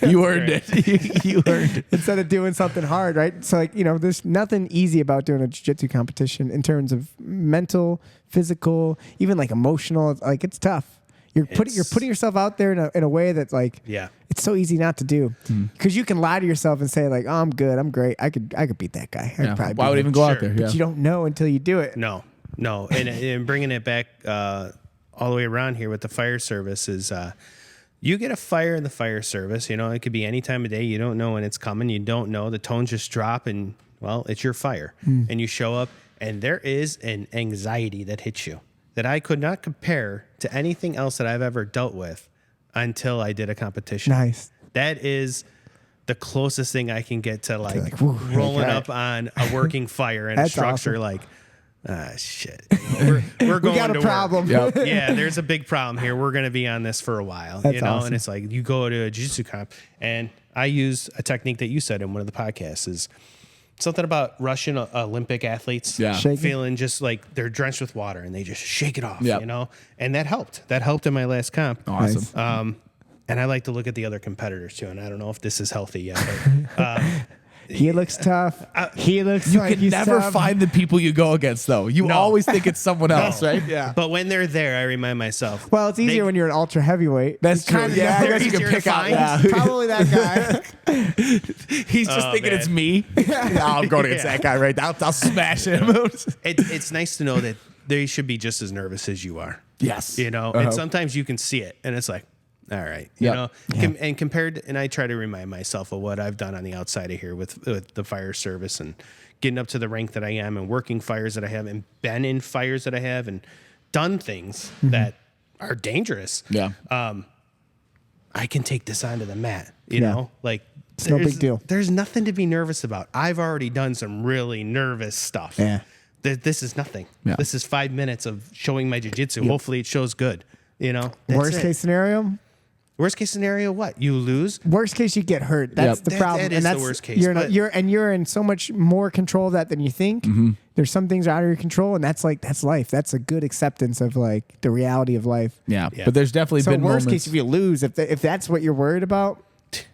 Speaker 2: You earned it. You earned it.
Speaker 1: Instead of doing something hard, right? So there's nothing easy about doing a jiu-jitsu competition in terms of mental, physical, even like emotional. Like it's tough. You're putting yourself out there in a way that's like, it's so easy not to do, because you can lie to yourself and say like, oh, I'm good, I'm great, I could beat that guy.
Speaker 2: Why would even go out there?
Speaker 1: But you don't know until you do it.
Speaker 3: No, and bringing it back all the way around here with the fire service is, you get a fire in the fire service. It could be any time of day. You don't know when it's coming. You don't know. The tones just drop, and well, it's your fire, and you show up, and there is an anxiety that hits you that I could not compare to anything else that I've ever dealt with until I did a competition.
Speaker 1: Nice.
Speaker 3: That is the closest thing I can get to rolling up on a working fire and a structure.
Speaker 1: Awesome.
Speaker 3: Like, shit. We're going
Speaker 1: we got a
Speaker 3: to
Speaker 1: problem.
Speaker 3: Work. Yep. Yeah, there's a big problem here. We're going to be on this for a while.
Speaker 1: That's awesome.
Speaker 3: And it's like you go to a jiu-jitsu comp, and I use a technique that you said in one of the podcasts is something about Russian Olympic athletes feeling just like they're drenched with water and they just shake it off, and that helped. That helped in my last comp.
Speaker 2: Awesome.
Speaker 1: Nice.
Speaker 3: And I like to look at the other competitors too, and I don't know if this is healthy yet, but
Speaker 1: he looks tough. He looks
Speaker 2: You
Speaker 1: like
Speaker 2: can
Speaker 1: he's
Speaker 2: never
Speaker 1: tough.
Speaker 2: find the people you go against, though. You always think it's someone else, right?
Speaker 1: Yeah.
Speaker 3: But when they're there, I remind myself.
Speaker 1: Well, it's easier when you're an ultra heavyweight.
Speaker 2: That's true.
Speaker 1: Yeah, I guess
Speaker 3: you can pick out.
Speaker 1: Probably that guy.
Speaker 2: He's just thinking it's me. I'm going against that guy right now. I'll smash him.
Speaker 3: It's nice to know that they should be just as nervous as you are.
Speaker 2: Yes.
Speaker 3: And sometimes you can see it, and it's like, all right, and compared, and I try to remind myself of what I've done on the outside of here with the fire service and getting up to the rank that I am and working fires that I have and been in fires that I have and done things that are dangerous.
Speaker 2: Yeah.
Speaker 3: I can take this onto the mat, you know, like
Speaker 1: it's no big deal.
Speaker 3: There's nothing to be nervous about. I've already done some really nervous stuff.
Speaker 1: Yeah.
Speaker 3: This is nothing.
Speaker 2: Yeah.
Speaker 3: This is 5 minutes of showing my jiu-jitsu. Hopefully it shows good,
Speaker 1: Worst case scenario?
Speaker 3: Worst case scenario, what? You lose?
Speaker 1: Worst case, you get hurt. That's the problem.
Speaker 3: That is the worst case.
Speaker 1: You're in so much more control of that than you think. There's some things out of your control, and that's life. That's a good acceptance of like the reality of life.
Speaker 2: Yeah. But there's definitely been
Speaker 1: worst
Speaker 2: moments.
Speaker 1: case, if you lose, if that's what you're worried about,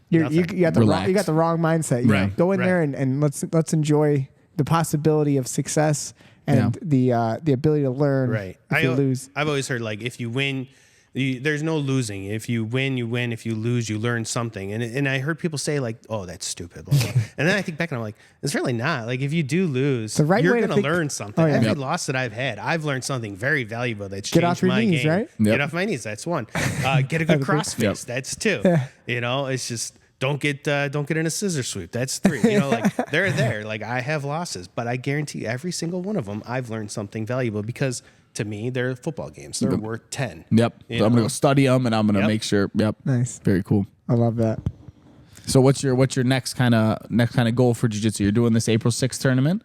Speaker 1: you got the wrong mindset.
Speaker 2: Right.
Speaker 1: Go in there and let's enjoy the possibility of success and the ability to learn.
Speaker 3: Right.
Speaker 1: If you lose,
Speaker 3: I've always heard like if you win. There's no losing. If you win, you win. If you lose, you learn something. And I heard people say like, "Oh, that's stupid." And then I think back and I'm like, "It's really not. Like if you do lose, you're going to learn something. Every loss that I've had, I've learned something very valuable that's changed my
Speaker 1: knees,
Speaker 3: game.
Speaker 1: right?
Speaker 3: Get off my knees. That's one. Get a good cross face. That's two. It's just don't get in a scissor sweep. That's three. Like they're there. Like I have losses, but I guarantee every single one of them, I've learned something valuable because. To me, they're football games. They're worth 10.
Speaker 2: Yep. So I'm going to go study them, and I'm going to make sure. Yep.
Speaker 1: Nice.
Speaker 2: Very cool.
Speaker 1: I love that.
Speaker 2: So what's your next kind of goal for jiu-jitsu? You're doing this April 6th tournament?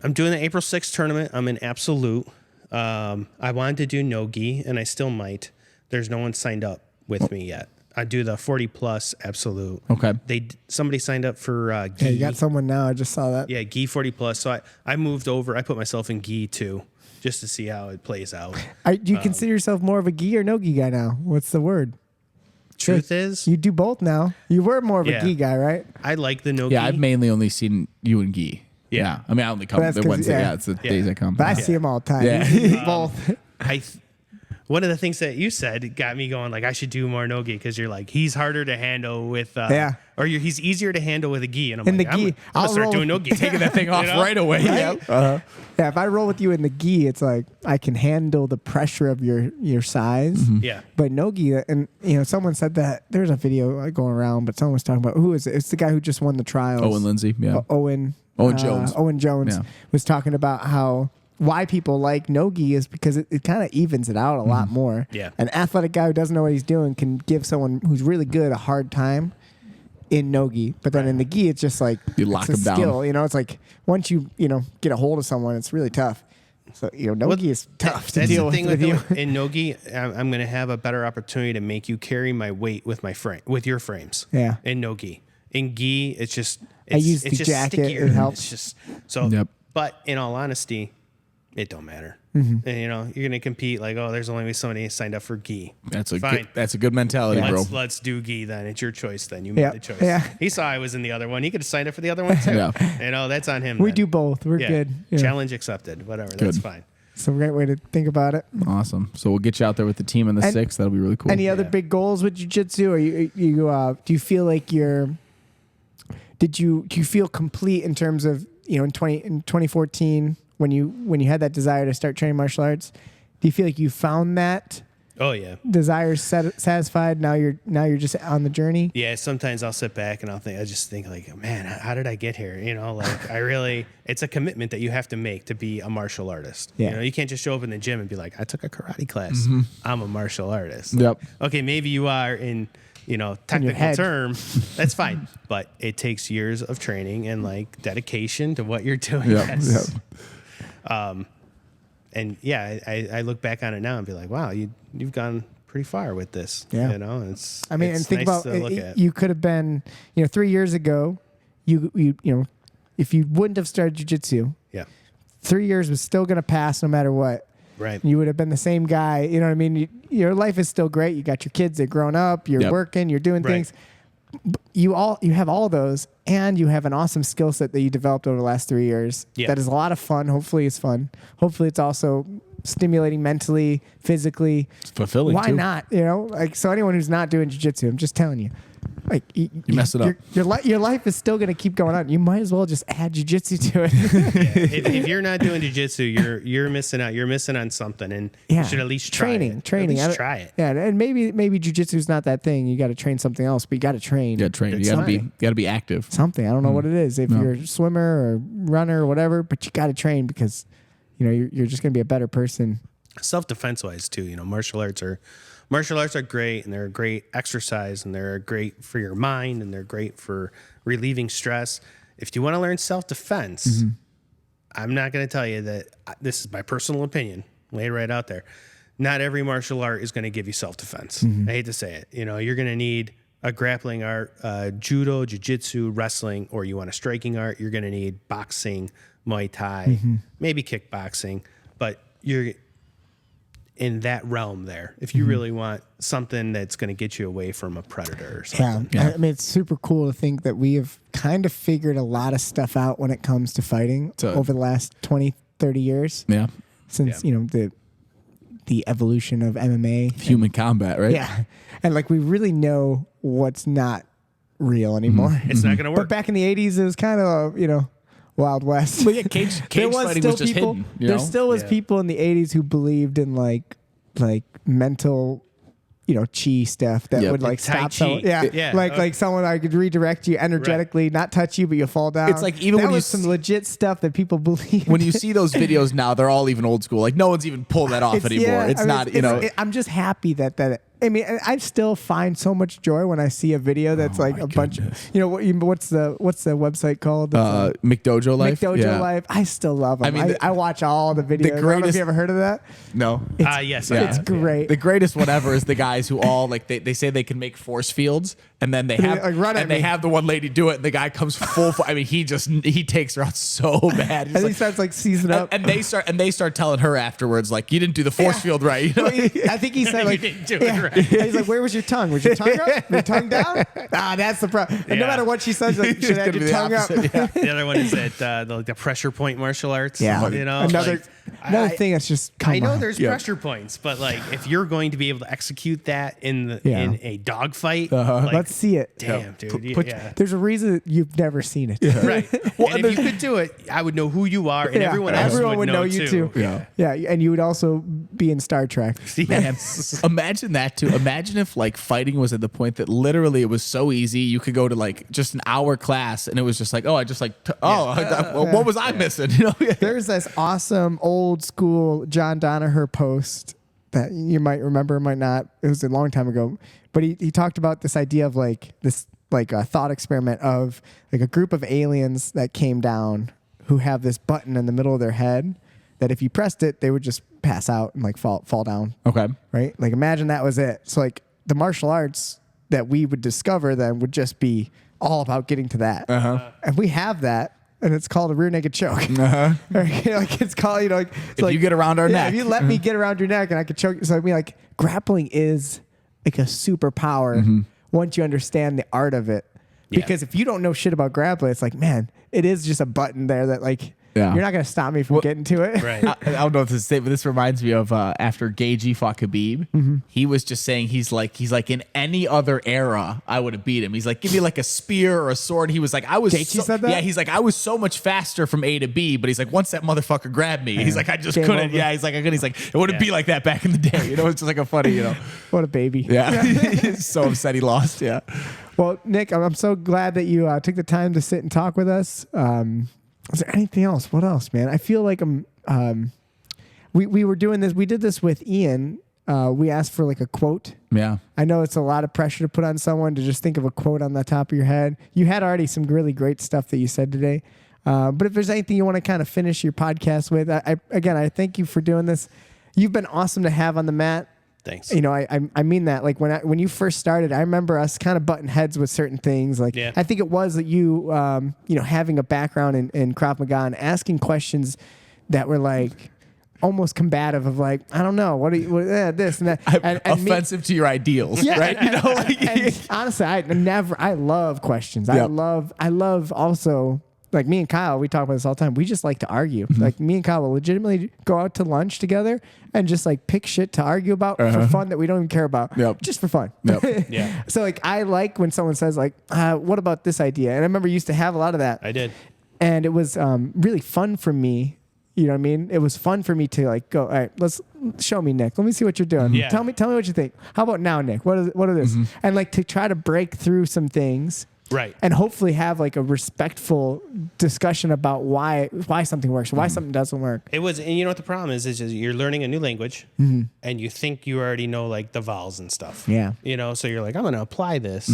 Speaker 3: I'm doing the April 6th tournament. I'm in absolute. I wanted to do no-gi, and I still might. There's no one signed up with me yet. I do the 40 plus absolute.
Speaker 2: Okay.
Speaker 3: Somebody signed up for gi.
Speaker 1: Yeah, you got someone now. I just saw that.
Speaker 3: Yeah, gi 40 plus. So I moved over. I put myself in gi too. Just to see how it plays out.
Speaker 1: Do you consider yourself more of a gi or no gi guy now? What's the word?
Speaker 3: Truth is,
Speaker 1: you do both now. You were more of a gi guy, right?
Speaker 3: I like the no gi.
Speaker 2: Yeah, I've mainly only seen you and gi. Yeah. I mean, I only come the Wednesday. Yeah, it's the days I come.
Speaker 1: But I see them all the time. Yeah. Both.
Speaker 3: one of the things that you said got me going, like, I should do more no-gi, because you're like, he's harder to handle with, he's easier to handle with a gi. And I'm like, I'm gonna start doing no-gi.
Speaker 2: Taking that thing off right away.
Speaker 1: Right? Yeah, if I roll with you in the gi, it's like I can handle the pressure of your size.
Speaker 3: Yeah.
Speaker 1: But no-gi, and someone said that there's a video going around, but someone was talking about, who is it? It's the guy who just won the trials.
Speaker 2: Owen Lindsay. Yeah.
Speaker 1: Owen
Speaker 2: Jones.
Speaker 1: Owen Jones was talking about why people like no-gi is because it kind of evens it out a lot more.
Speaker 3: Yeah.
Speaker 1: An athletic guy who doesn't know what he's doing can give someone who's really good a hard time in no-gi, but then in the gi, it's just like
Speaker 2: you lock
Speaker 1: it's
Speaker 2: them
Speaker 1: skill.
Speaker 2: down.
Speaker 1: It's like once you get a hold of someone, it's really tough. So no-gi is tough to deal with you.
Speaker 3: In no-gi, I'm going to have a better opportunity to make you carry my weight with your frames.
Speaker 1: Yeah.
Speaker 3: In no-gi. In gi, it's
Speaker 1: I use the
Speaker 3: just
Speaker 1: jacket.
Speaker 3: stickier.
Speaker 1: It helps.
Speaker 3: It's just so.
Speaker 2: Yep.
Speaker 3: But in all honesty, it don't matter.
Speaker 1: Mm-hmm.
Speaker 3: And you're going to compete like, there's only somebody signed up for gi.
Speaker 2: That's a
Speaker 3: Fine.
Speaker 2: good mentality, bro.
Speaker 3: Let's do gi then. It's your choice then. You made the choice.
Speaker 1: Yeah.
Speaker 3: He saw I was in the other one. He could have signed up for the other one too. That's on him.
Speaker 1: We
Speaker 3: then.
Speaker 1: do both. We're good. Yeah.
Speaker 3: Challenge accepted. Whatever. That's fine.
Speaker 1: It's a great way to think about it.
Speaker 2: Awesome. So we'll get you out there with the team in the 6th. That'll be really cool.
Speaker 1: Any other big goals with jiu-jitsu? Or do you feel like do you feel complete in terms of, in 2014 when you had that desire to start training martial arts? Do you feel like you found that?
Speaker 3: Oh yeah.
Speaker 1: Desire satisfied? Now you're just on the journey?
Speaker 3: Yeah, sometimes I'll sit back and I just think like, man, how did I get here? It's a commitment that you have to make to be a martial artist.
Speaker 1: Yeah.
Speaker 3: You can't just show up in the gym and be like, I took a karate class.
Speaker 2: Mm-hmm.
Speaker 3: I'm a martial artist.
Speaker 2: Yep.
Speaker 3: Okay, maybe you are in technical term. That's fine. But it takes years of training and like dedication to what you're doing. And I look back on it now and be like, wow, you've gone pretty far with this.
Speaker 1: Yeah.
Speaker 3: It's
Speaker 1: and think
Speaker 3: nice
Speaker 1: about
Speaker 3: to look at.
Speaker 1: You could have been, 3 years ago, if you wouldn't have started jiu-jitsu, 3 years was still going to pass no matter what.
Speaker 3: Right.
Speaker 1: You would have been the same guy. You know what I mean? Your life is still great. You got your kids, they're grown up, you're working, you're doing things. You have all those, and you have an awesome skill set that you developed over the last 3 years.
Speaker 3: Yeah.
Speaker 1: That is a lot of fun. Hopefully it's fun. Hopefully it's also stimulating mentally, physically.
Speaker 2: It's fulfilling.
Speaker 1: Why not? So anyone who's not doing jiu-jitsu, I'm just telling you, like you
Speaker 2: mess it up.
Speaker 1: Your life is still going to keep going on. You might as well just add jiu-jitsu to it.
Speaker 3: If you're not doing jiu-jitsu, you're missing out. You're missing on something, and you should at least try it.
Speaker 1: Training.
Speaker 3: At least try it.
Speaker 1: Yeah, and maybe jiu-jitsu is not that thing. You got to train something else, but you got to train.
Speaker 2: You got to be active.
Speaker 1: Something. I don't know what it is. If you're a swimmer or runner or whatever, but you got to train because you're just going to be a better person.
Speaker 3: Self-defense wise too, martial arts are great, and they're a great exercise, and they're great for your mind, and they're great for relieving stress. If you want to learn self-defense, I'm not going to tell you that this is my personal opinion. Lay it right out there. Not every martial art is going to give you self-defense. I hate to say it. You're going to need a grappling art, judo, jiu-jitsu, wrestling, or you want a striking art. You're going to need boxing, Muay Thai, maybe kickboxing, but you're in that realm there. If you really want something that's going to get you away from a predator or something.
Speaker 1: Yeah. I mean, it's super cool to think that we have kind of figured a lot of stuff out when it comes to fighting over the last 20, 30 years.
Speaker 2: Yeah.
Speaker 1: Since, the evolution of MMA.
Speaker 2: Human combat, right?
Speaker 1: Yeah. And we really know what's not real anymore.
Speaker 3: It's not going to work.
Speaker 1: But back in the 80s, it was kind of, Wild West.
Speaker 2: But yeah, cage fighting was just hidden.
Speaker 1: There still was people in the 80s who believed in like mental, chi stuff that would stop someone. Yeah. Like someone I could redirect you energetically, not touch you, but you fall down.
Speaker 2: It's like even
Speaker 1: that
Speaker 2: when
Speaker 1: was some legit stuff that people believe.
Speaker 2: When you see those videos now, they're all even old school. Like no one's even pulled that off anymore.
Speaker 1: I'm just happy that. I mean, I still find so much joy when I see a video that's a bunch of, what's the website called?
Speaker 2: McDojo Life.
Speaker 1: McDojo Life. I still love them. I mean, I watch all the videos. I don't know if you ever heard of that.
Speaker 2: No.
Speaker 3: Yes.
Speaker 1: It's great.
Speaker 2: The greatest one ever is the guys who all they say they can make force fields, and then they have the one lady do it, and the guy comes full. I mean, he takes her out so bad.
Speaker 1: And he starts like seizing up,
Speaker 2: and they start telling her afterwards, like, you didn't do the force field right. You know?
Speaker 1: I think he said like,
Speaker 3: you didn't do it right.
Speaker 1: He's like, where was your tongue? Was your tongue up? Your tongue down? That's the problem. And no matter what she says, like, you should have your tongue up.
Speaker 2: Yeah.
Speaker 3: The other one is that the pressure point martial arts.
Speaker 1: Yeah,
Speaker 3: you know,
Speaker 1: another thing that's just.
Speaker 3: I know there's pressure points, but like if you're going to be able to execute that in a dog fight, like,
Speaker 1: let's see it.
Speaker 3: Damn, dude.
Speaker 1: There's a reason you've never seen it.
Speaker 3: Right. Well, and if you could do it, I would know who you are, and everyone else would know you too.
Speaker 1: Yeah, and you would also be in Star Trek.
Speaker 2: Man, imagine that too. Imagine if like fighting was at the point that literally it was so easy. You could go to like just an hour class, and it was just like, oh, I just like, what was I missing? You know,
Speaker 1: there's this awesome old school John Danaher post that you might remember, might not. It was a long time ago, but he talked about this idea of like this like a thought experiment of like a group of aliens that came down who have this button in the middle of their head that if you pressed it, they would just pass out and like fall down.
Speaker 2: Okay.
Speaker 1: Right? Like imagine that was it. So like the martial arts that we would discover then would just be all about getting to that. And we have that. And it's called a rear naked choke. Like it's called, like
Speaker 2: if you get around our neck.
Speaker 1: If you let me get around your neck and I could choke you. So I mean, like grappling is like a superpower once you understand the art of it. Because if you don't know shit about grappling, it's like, man, it is just a button there that like you're not going to stop me from getting to it.
Speaker 3: Right.
Speaker 2: I don't know what to say, but this reminds me of after Gaethje fought Khabib. He was just saying he's like in any other era I would have beat him. He's like, give me like a spear or a sword. He was like,
Speaker 1: Gaethje said that?
Speaker 2: Yeah, he's like, I was so much faster from A to B, but he's like, once that motherfucker grabbed me, he's like, I just couldn't. Over. Yeah, he's like, I couldn't. He's like, it wouldn't be like that back in the day. You know, it's just like a funny,
Speaker 1: What a baby.
Speaker 2: Yeah. He's so upset he lost. Yeah.
Speaker 1: Well, Nick, I'm so glad that you took the time to sit and talk with us. Is there anything else? What else, man? I feel like we were doing this. We did this with Ian. We asked for like a quote.
Speaker 2: Yeah.
Speaker 1: I know it's a lot of pressure to put on someone to just think of a quote on the top of your head. You had already some really great stuff that you said today. But if there's anything you want to kind of finish your podcast with, I thank you for doing this. You've been awesome to have on the mat.
Speaker 3: Thanks.
Speaker 1: You know, I mean that. Like when you first started, I remember us kind of butting heads with certain things. Like I think it was that you having a background in Krav Maga and asking questions that were like almost combative of like, I don't know, this and that, and
Speaker 2: offensive to your ideals, right?
Speaker 1: And honestly, I love questions. I love also. Like me and Kyle, we talk about this all the time. We just like to argue. Like me and Kyle will legitimately go out to lunch together and just like pick shit to argue about for fun that we don't even care about. Just for fun. So like I like when someone says like, what about this idea? And I remember you used to have a lot of that.
Speaker 3: I did.
Speaker 1: And it was really fun for me. You know what I mean? It was fun for me to like go, all right, let's show me, Nick. Let me see what you're doing.
Speaker 3: Yeah.
Speaker 1: Tell me what you think. How about now, Nick? What are this? And like to try to break through some things.
Speaker 3: Right.
Speaker 1: And hopefully have like a respectful discussion about why something works, why something doesn't work.
Speaker 3: It was, and you know what the problem is you're learning a new language and you think you already know like the vowels and stuff.
Speaker 1: Yeah.
Speaker 3: You know, so you're like, I'm going to apply this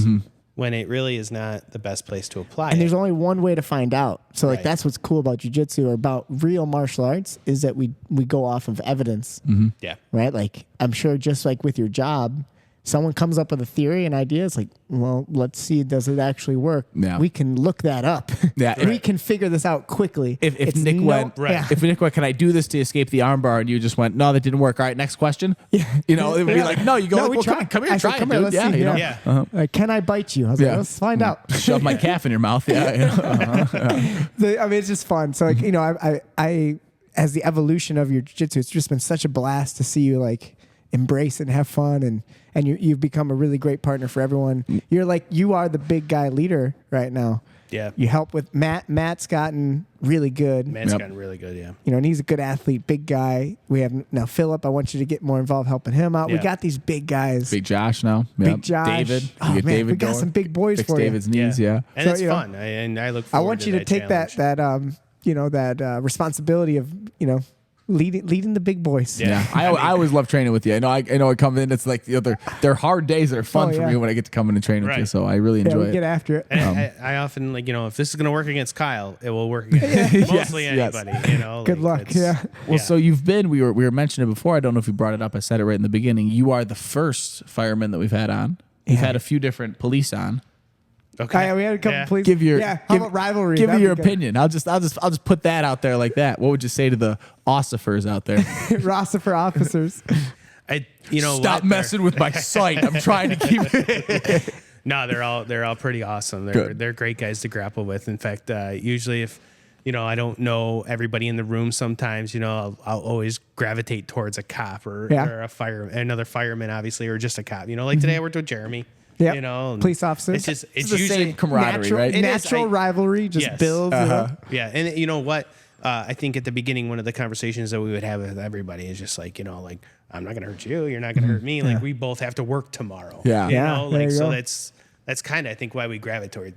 Speaker 3: when it really is not the best place to apply
Speaker 1: And
Speaker 3: it.
Speaker 1: there's only one way to find out. So like that's what's cool about jiu-jitsu or about real martial arts is that we go off of evidence.
Speaker 3: Yeah.
Speaker 1: Right? Like I'm sure just like with your job, someone comes up with a theory and idea. It's like, well, let's see, does it actually work?
Speaker 2: Yeah.
Speaker 1: We can look that up.
Speaker 2: Yeah.
Speaker 1: We can figure this out quickly.
Speaker 2: If Nick went, can I do this to escape the armbar? And you just went, no, that didn't work. All right, next question. Yeah. You know, it would be like, no, you go, well, come here, try it, dude.
Speaker 1: Yeah,
Speaker 2: you know?
Speaker 1: Like, can I bite you? I was like, let's find out.
Speaker 2: Shove my calf in your mouth. Yeah.
Speaker 1: I mean, it's just fun. So like, you know, I as the evolution of your jiu-jitsu, it's just been such a blast to see you like embrace and have fun and you've become a really great partner for everyone. You are the big guy leader right now.
Speaker 3: Yeah.
Speaker 1: You help with Matt. Matt's gotten really good.
Speaker 3: Matt's gotten really good, yeah.
Speaker 1: You know, and he's a good athlete, big guy. We have now Philip. I want you to get more involved helping him out. We got these big guys.
Speaker 2: Big Josh now.
Speaker 1: Big Josh.
Speaker 2: David.
Speaker 1: Oh, man,
Speaker 2: David
Speaker 1: we got some big boys for
Speaker 2: David's knees,
Speaker 3: And it's fun. I look forward
Speaker 1: I want
Speaker 3: to
Speaker 1: you to take
Speaker 3: challenge.
Speaker 1: that responsibility of, leading the big boys.
Speaker 2: Yeah, I always love training with you. I know I come in. It's like they're hard days that are fun for me when I get to come in and train with you. So I really enjoy it.
Speaker 1: Get after it.
Speaker 3: And I often if this is going to work against Kyle, it will work against mostly anybody. You know,
Speaker 1: good luck. Yeah.
Speaker 2: Well, so you've been. We were mentioning it before. I don't know if you brought it up. I said it right in the beginning. You are the first fireman that we've had on. We've had a few different police on.
Speaker 3: Okay.
Speaker 1: We had a couple police. How about rivalry?
Speaker 2: Give me
Speaker 1: That'd
Speaker 2: your
Speaker 1: be good.
Speaker 2: opinion. I'll just put that out there like that. What would you say to the ossifers out there?
Speaker 1: Rossifer officers.
Speaker 2: Stop messing with my sight. I'm trying to keep it.
Speaker 3: No, they're all pretty awesome. They're great guys to grapple with. In fact, usually if I don't know everybody in the room, sometimes I'll always gravitate towards a cop or another fireman, obviously, or just a cop. Like today I worked with Jeremy.
Speaker 1: Yeah, police officers.
Speaker 3: It's
Speaker 2: the
Speaker 3: usually
Speaker 2: same camaraderie, right?
Speaker 1: Natural rivalry just builds.
Speaker 3: Yeah, and you know what? I think at the beginning, one of the conversations that we would have with everybody is just like, like, I'm not gonna hurt you, you're not gonna hurt me. Like we both have to work tomorrow. So that's kind of I think why we gravitate.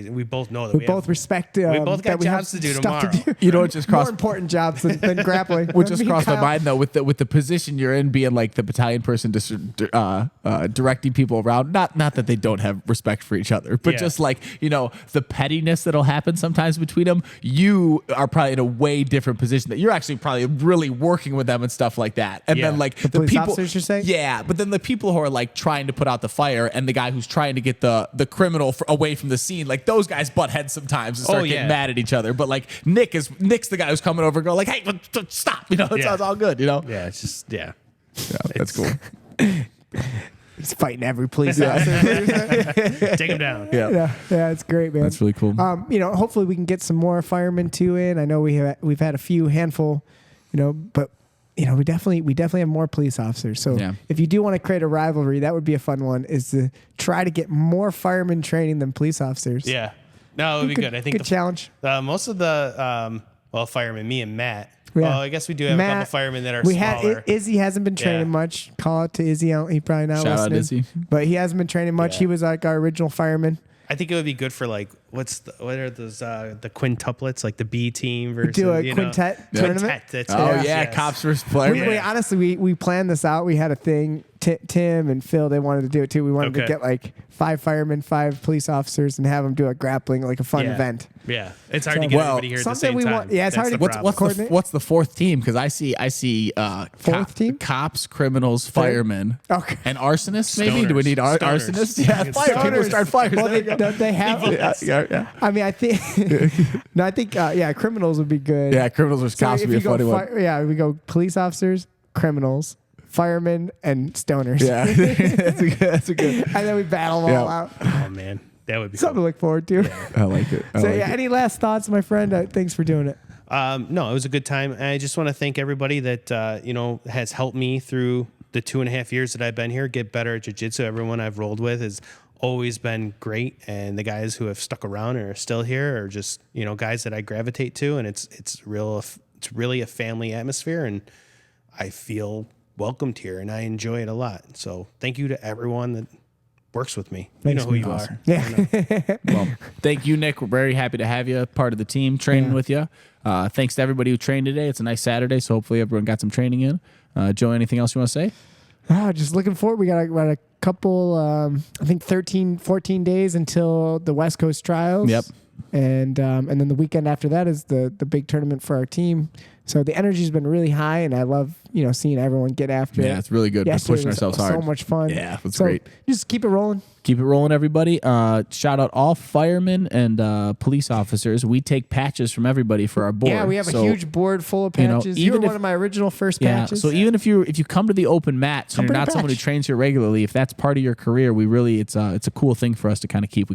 Speaker 3: We both know that we both
Speaker 1: respect.
Speaker 3: We both got jobs to do tomorrow.
Speaker 2: It just crossed
Speaker 1: more important jobs than grappling.
Speaker 2: What just crossed my mind though, with the position you're in, being like the battalion person, directing people around. Not that they don't have respect for each other, but just like the pettiness that'll happen sometimes between them. You are probably in a way different position that you're actually probably really working with them and stuff like that. And then like
Speaker 1: the police people, officers, you're saying?
Speaker 2: Yeah, but then the people who are like trying to put out the fire and the guy who's trying to get the criminal away from the scene. Like those guys butt heads sometimes and start getting mad at each other. But like Nick's the guy who's coming over and going like, hey, stop. It's all good.
Speaker 3: Yeah, it's just
Speaker 2: that's cool.
Speaker 1: He's fighting every police officer.
Speaker 3: Take him down.
Speaker 1: Yeah, it's great, man.
Speaker 2: That's really cool.
Speaker 1: Hopefully we can get some more firemen too in. I know we've had a few handful, but we definitely have more police officers. So if you do want to create a rivalry, that would be a fun one, is to try to get more firemen training than police officers.
Speaker 3: Yeah. No, it would be good. I think
Speaker 1: good challenge.
Speaker 3: Most of the firemen, me and Matt. Yeah. Well, I guess we do have a couple firemen that are smaller.
Speaker 1: Izzy hasn't been training much. Call out to Izzy. He probably not
Speaker 2: Shout
Speaker 1: listening.
Speaker 2: out Izzy.
Speaker 1: But he hasn't been training much. He was like our original fireman.
Speaker 3: I think it would be good for like what are those the quintuplets, like the B team versus
Speaker 1: do a quintet tournament.
Speaker 3: Quintet,
Speaker 2: cops versus firemen.
Speaker 1: Honestly, we planned this out. We had a thing. Tim and Phil, they wanted to do it too. We wanted to get like 5 firemen, 5 police officers, and have them do a grappling, like a fun event.
Speaker 3: Yeah, it's hard to get everybody here at the same time.
Speaker 1: It's hard to
Speaker 2: what's the fourth team? Because I see
Speaker 1: fourth team,
Speaker 2: cops, criminals, firemen, and arsonists. Maybe
Speaker 3: Stoners.
Speaker 2: Do we need arsonists? Yeah, fire people start fires.
Speaker 1: Well, they have. I mean, I think criminals would be good.
Speaker 2: Yeah, criminals versus cops would be a funny one.
Speaker 1: We go police officers, criminals, firemen, and stoners.
Speaker 2: Yeah, that's a good.
Speaker 1: And then we battle them all out.
Speaker 3: Oh man, that would be
Speaker 1: something to look forward to.
Speaker 2: Yeah. I like it.
Speaker 1: Any last thoughts, my friend? Thanks for doing it.
Speaker 3: No, it was a good time. I just want to thank everybody that has helped me through the 2.5 years that I've been here get better at jiu-jitsu. Everyone I've rolled with has always been great, and the guys who have stuck around and are still here are just guys that I gravitate to, and it's really a family atmosphere, and I feel welcomed here, and I enjoy it a lot. So thank you to everyone that works with me.
Speaker 1: Thanks,
Speaker 3: you know who you are.
Speaker 1: Yeah.
Speaker 2: Well, thank you, Nick. We're very happy to have you part of the team training with you. Thanks to everybody who trained today. It's a nice Saturday, so hopefully everyone got some training in. Joe, anything else you want to say?
Speaker 1: Just looking forward. We got a couple, I think 13, 14 days until the West Coast trials.
Speaker 2: Yep.
Speaker 1: And then the weekend after that is the big tournament for our team. So the energy's been really high, and I love seeing everyone get after it.
Speaker 2: Yeah, it's really good. We're pushing ourselves hard.
Speaker 1: So much fun.
Speaker 2: Yeah, it's great.
Speaker 1: Just keep it rolling.
Speaker 2: Keep it rolling, everybody. Shout out all firemen and police officers. We take patches from everybody for our board.
Speaker 1: Yeah, we have a huge board full of patches. You were one of my original first patches.
Speaker 2: So even if you come to the open mat, so you're not someone who trains here regularly, if that's part of your career, we really it's a cool thing for us to kind of keep.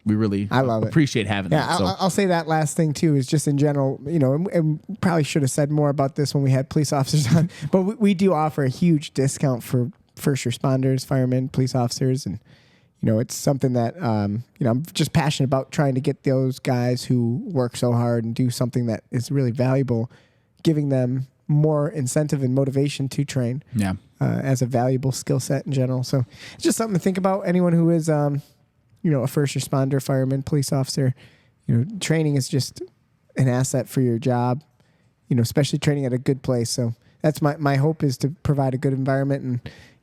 Speaker 2: We really appreciate having that.
Speaker 1: Yeah, I'll say that last thing too is just in general, and probably should have said more about this when we had police officers on, but we do offer a huge discount for first responders, firemen, police officers, and it's something that I'm just passionate about, trying to get those guys who work so hard and do something that is really valuable, giving them more incentive and motivation to train.
Speaker 2: Yeah.
Speaker 1: As a valuable skill set in general. So it's just something to think about. Anyone who is a first responder, fireman, police officer, training is just an asset for your job, especially training at a good place. So that's my hope, is to provide a good environment.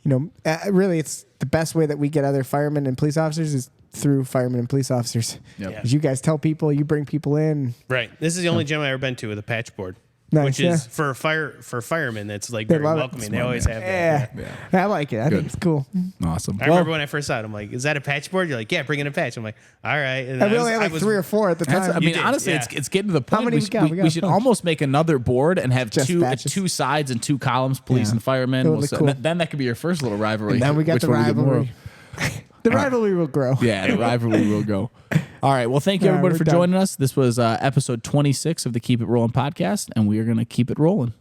Speaker 1: And, really it's the best way that we get other firemen and police officers is through firemen and police officers. Yep. As you guys tell people, you bring people in.
Speaker 3: Right. This is the only gym I've ever been to with a patch board.
Speaker 1: Nice,
Speaker 3: which is for firemen. That's like very
Speaker 1: love it.
Speaker 3: welcoming. They always have that.
Speaker 1: Yeah. I like it. I think it's cool.
Speaker 2: Awesome.
Speaker 3: I remember when I first saw it, I'm like, "Is that a patch board?" You're like, "Yeah, bring in a patch." I'm like, "All right." And
Speaker 1: we only had like 3 or 4 at the time.
Speaker 2: I mean,
Speaker 3: did,
Speaker 2: honestly,
Speaker 3: yeah.
Speaker 2: it's getting to the point.
Speaker 1: many we got? We got
Speaker 2: We
Speaker 1: a
Speaker 2: should
Speaker 1: bunch.
Speaker 2: almost make another board and have
Speaker 1: Just batches.
Speaker 2: two sides and 2 columns, police
Speaker 1: Yeah.
Speaker 2: and firemen.
Speaker 1: It would look cool.
Speaker 2: Then that could be your first little rivalry.
Speaker 1: And then we got
Speaker 2: which
Speaker 1: the
Speaker 2: one we get more
Speaker 1: rivalry.
Speaker 2: of.
Speaker 1: The rivalry will grow.
Speaker 2: Yeah, the rivalry will go. All right. Well, thank you
Speaker 1: All right,
Speaker 2: everybody
Speaker 1: we're
Speaker 2: for
Speaker 1: done.
Speaker 2: joining us. This was episode 26 of the Keep It Rolling podcast, and we are going to keep it rolling.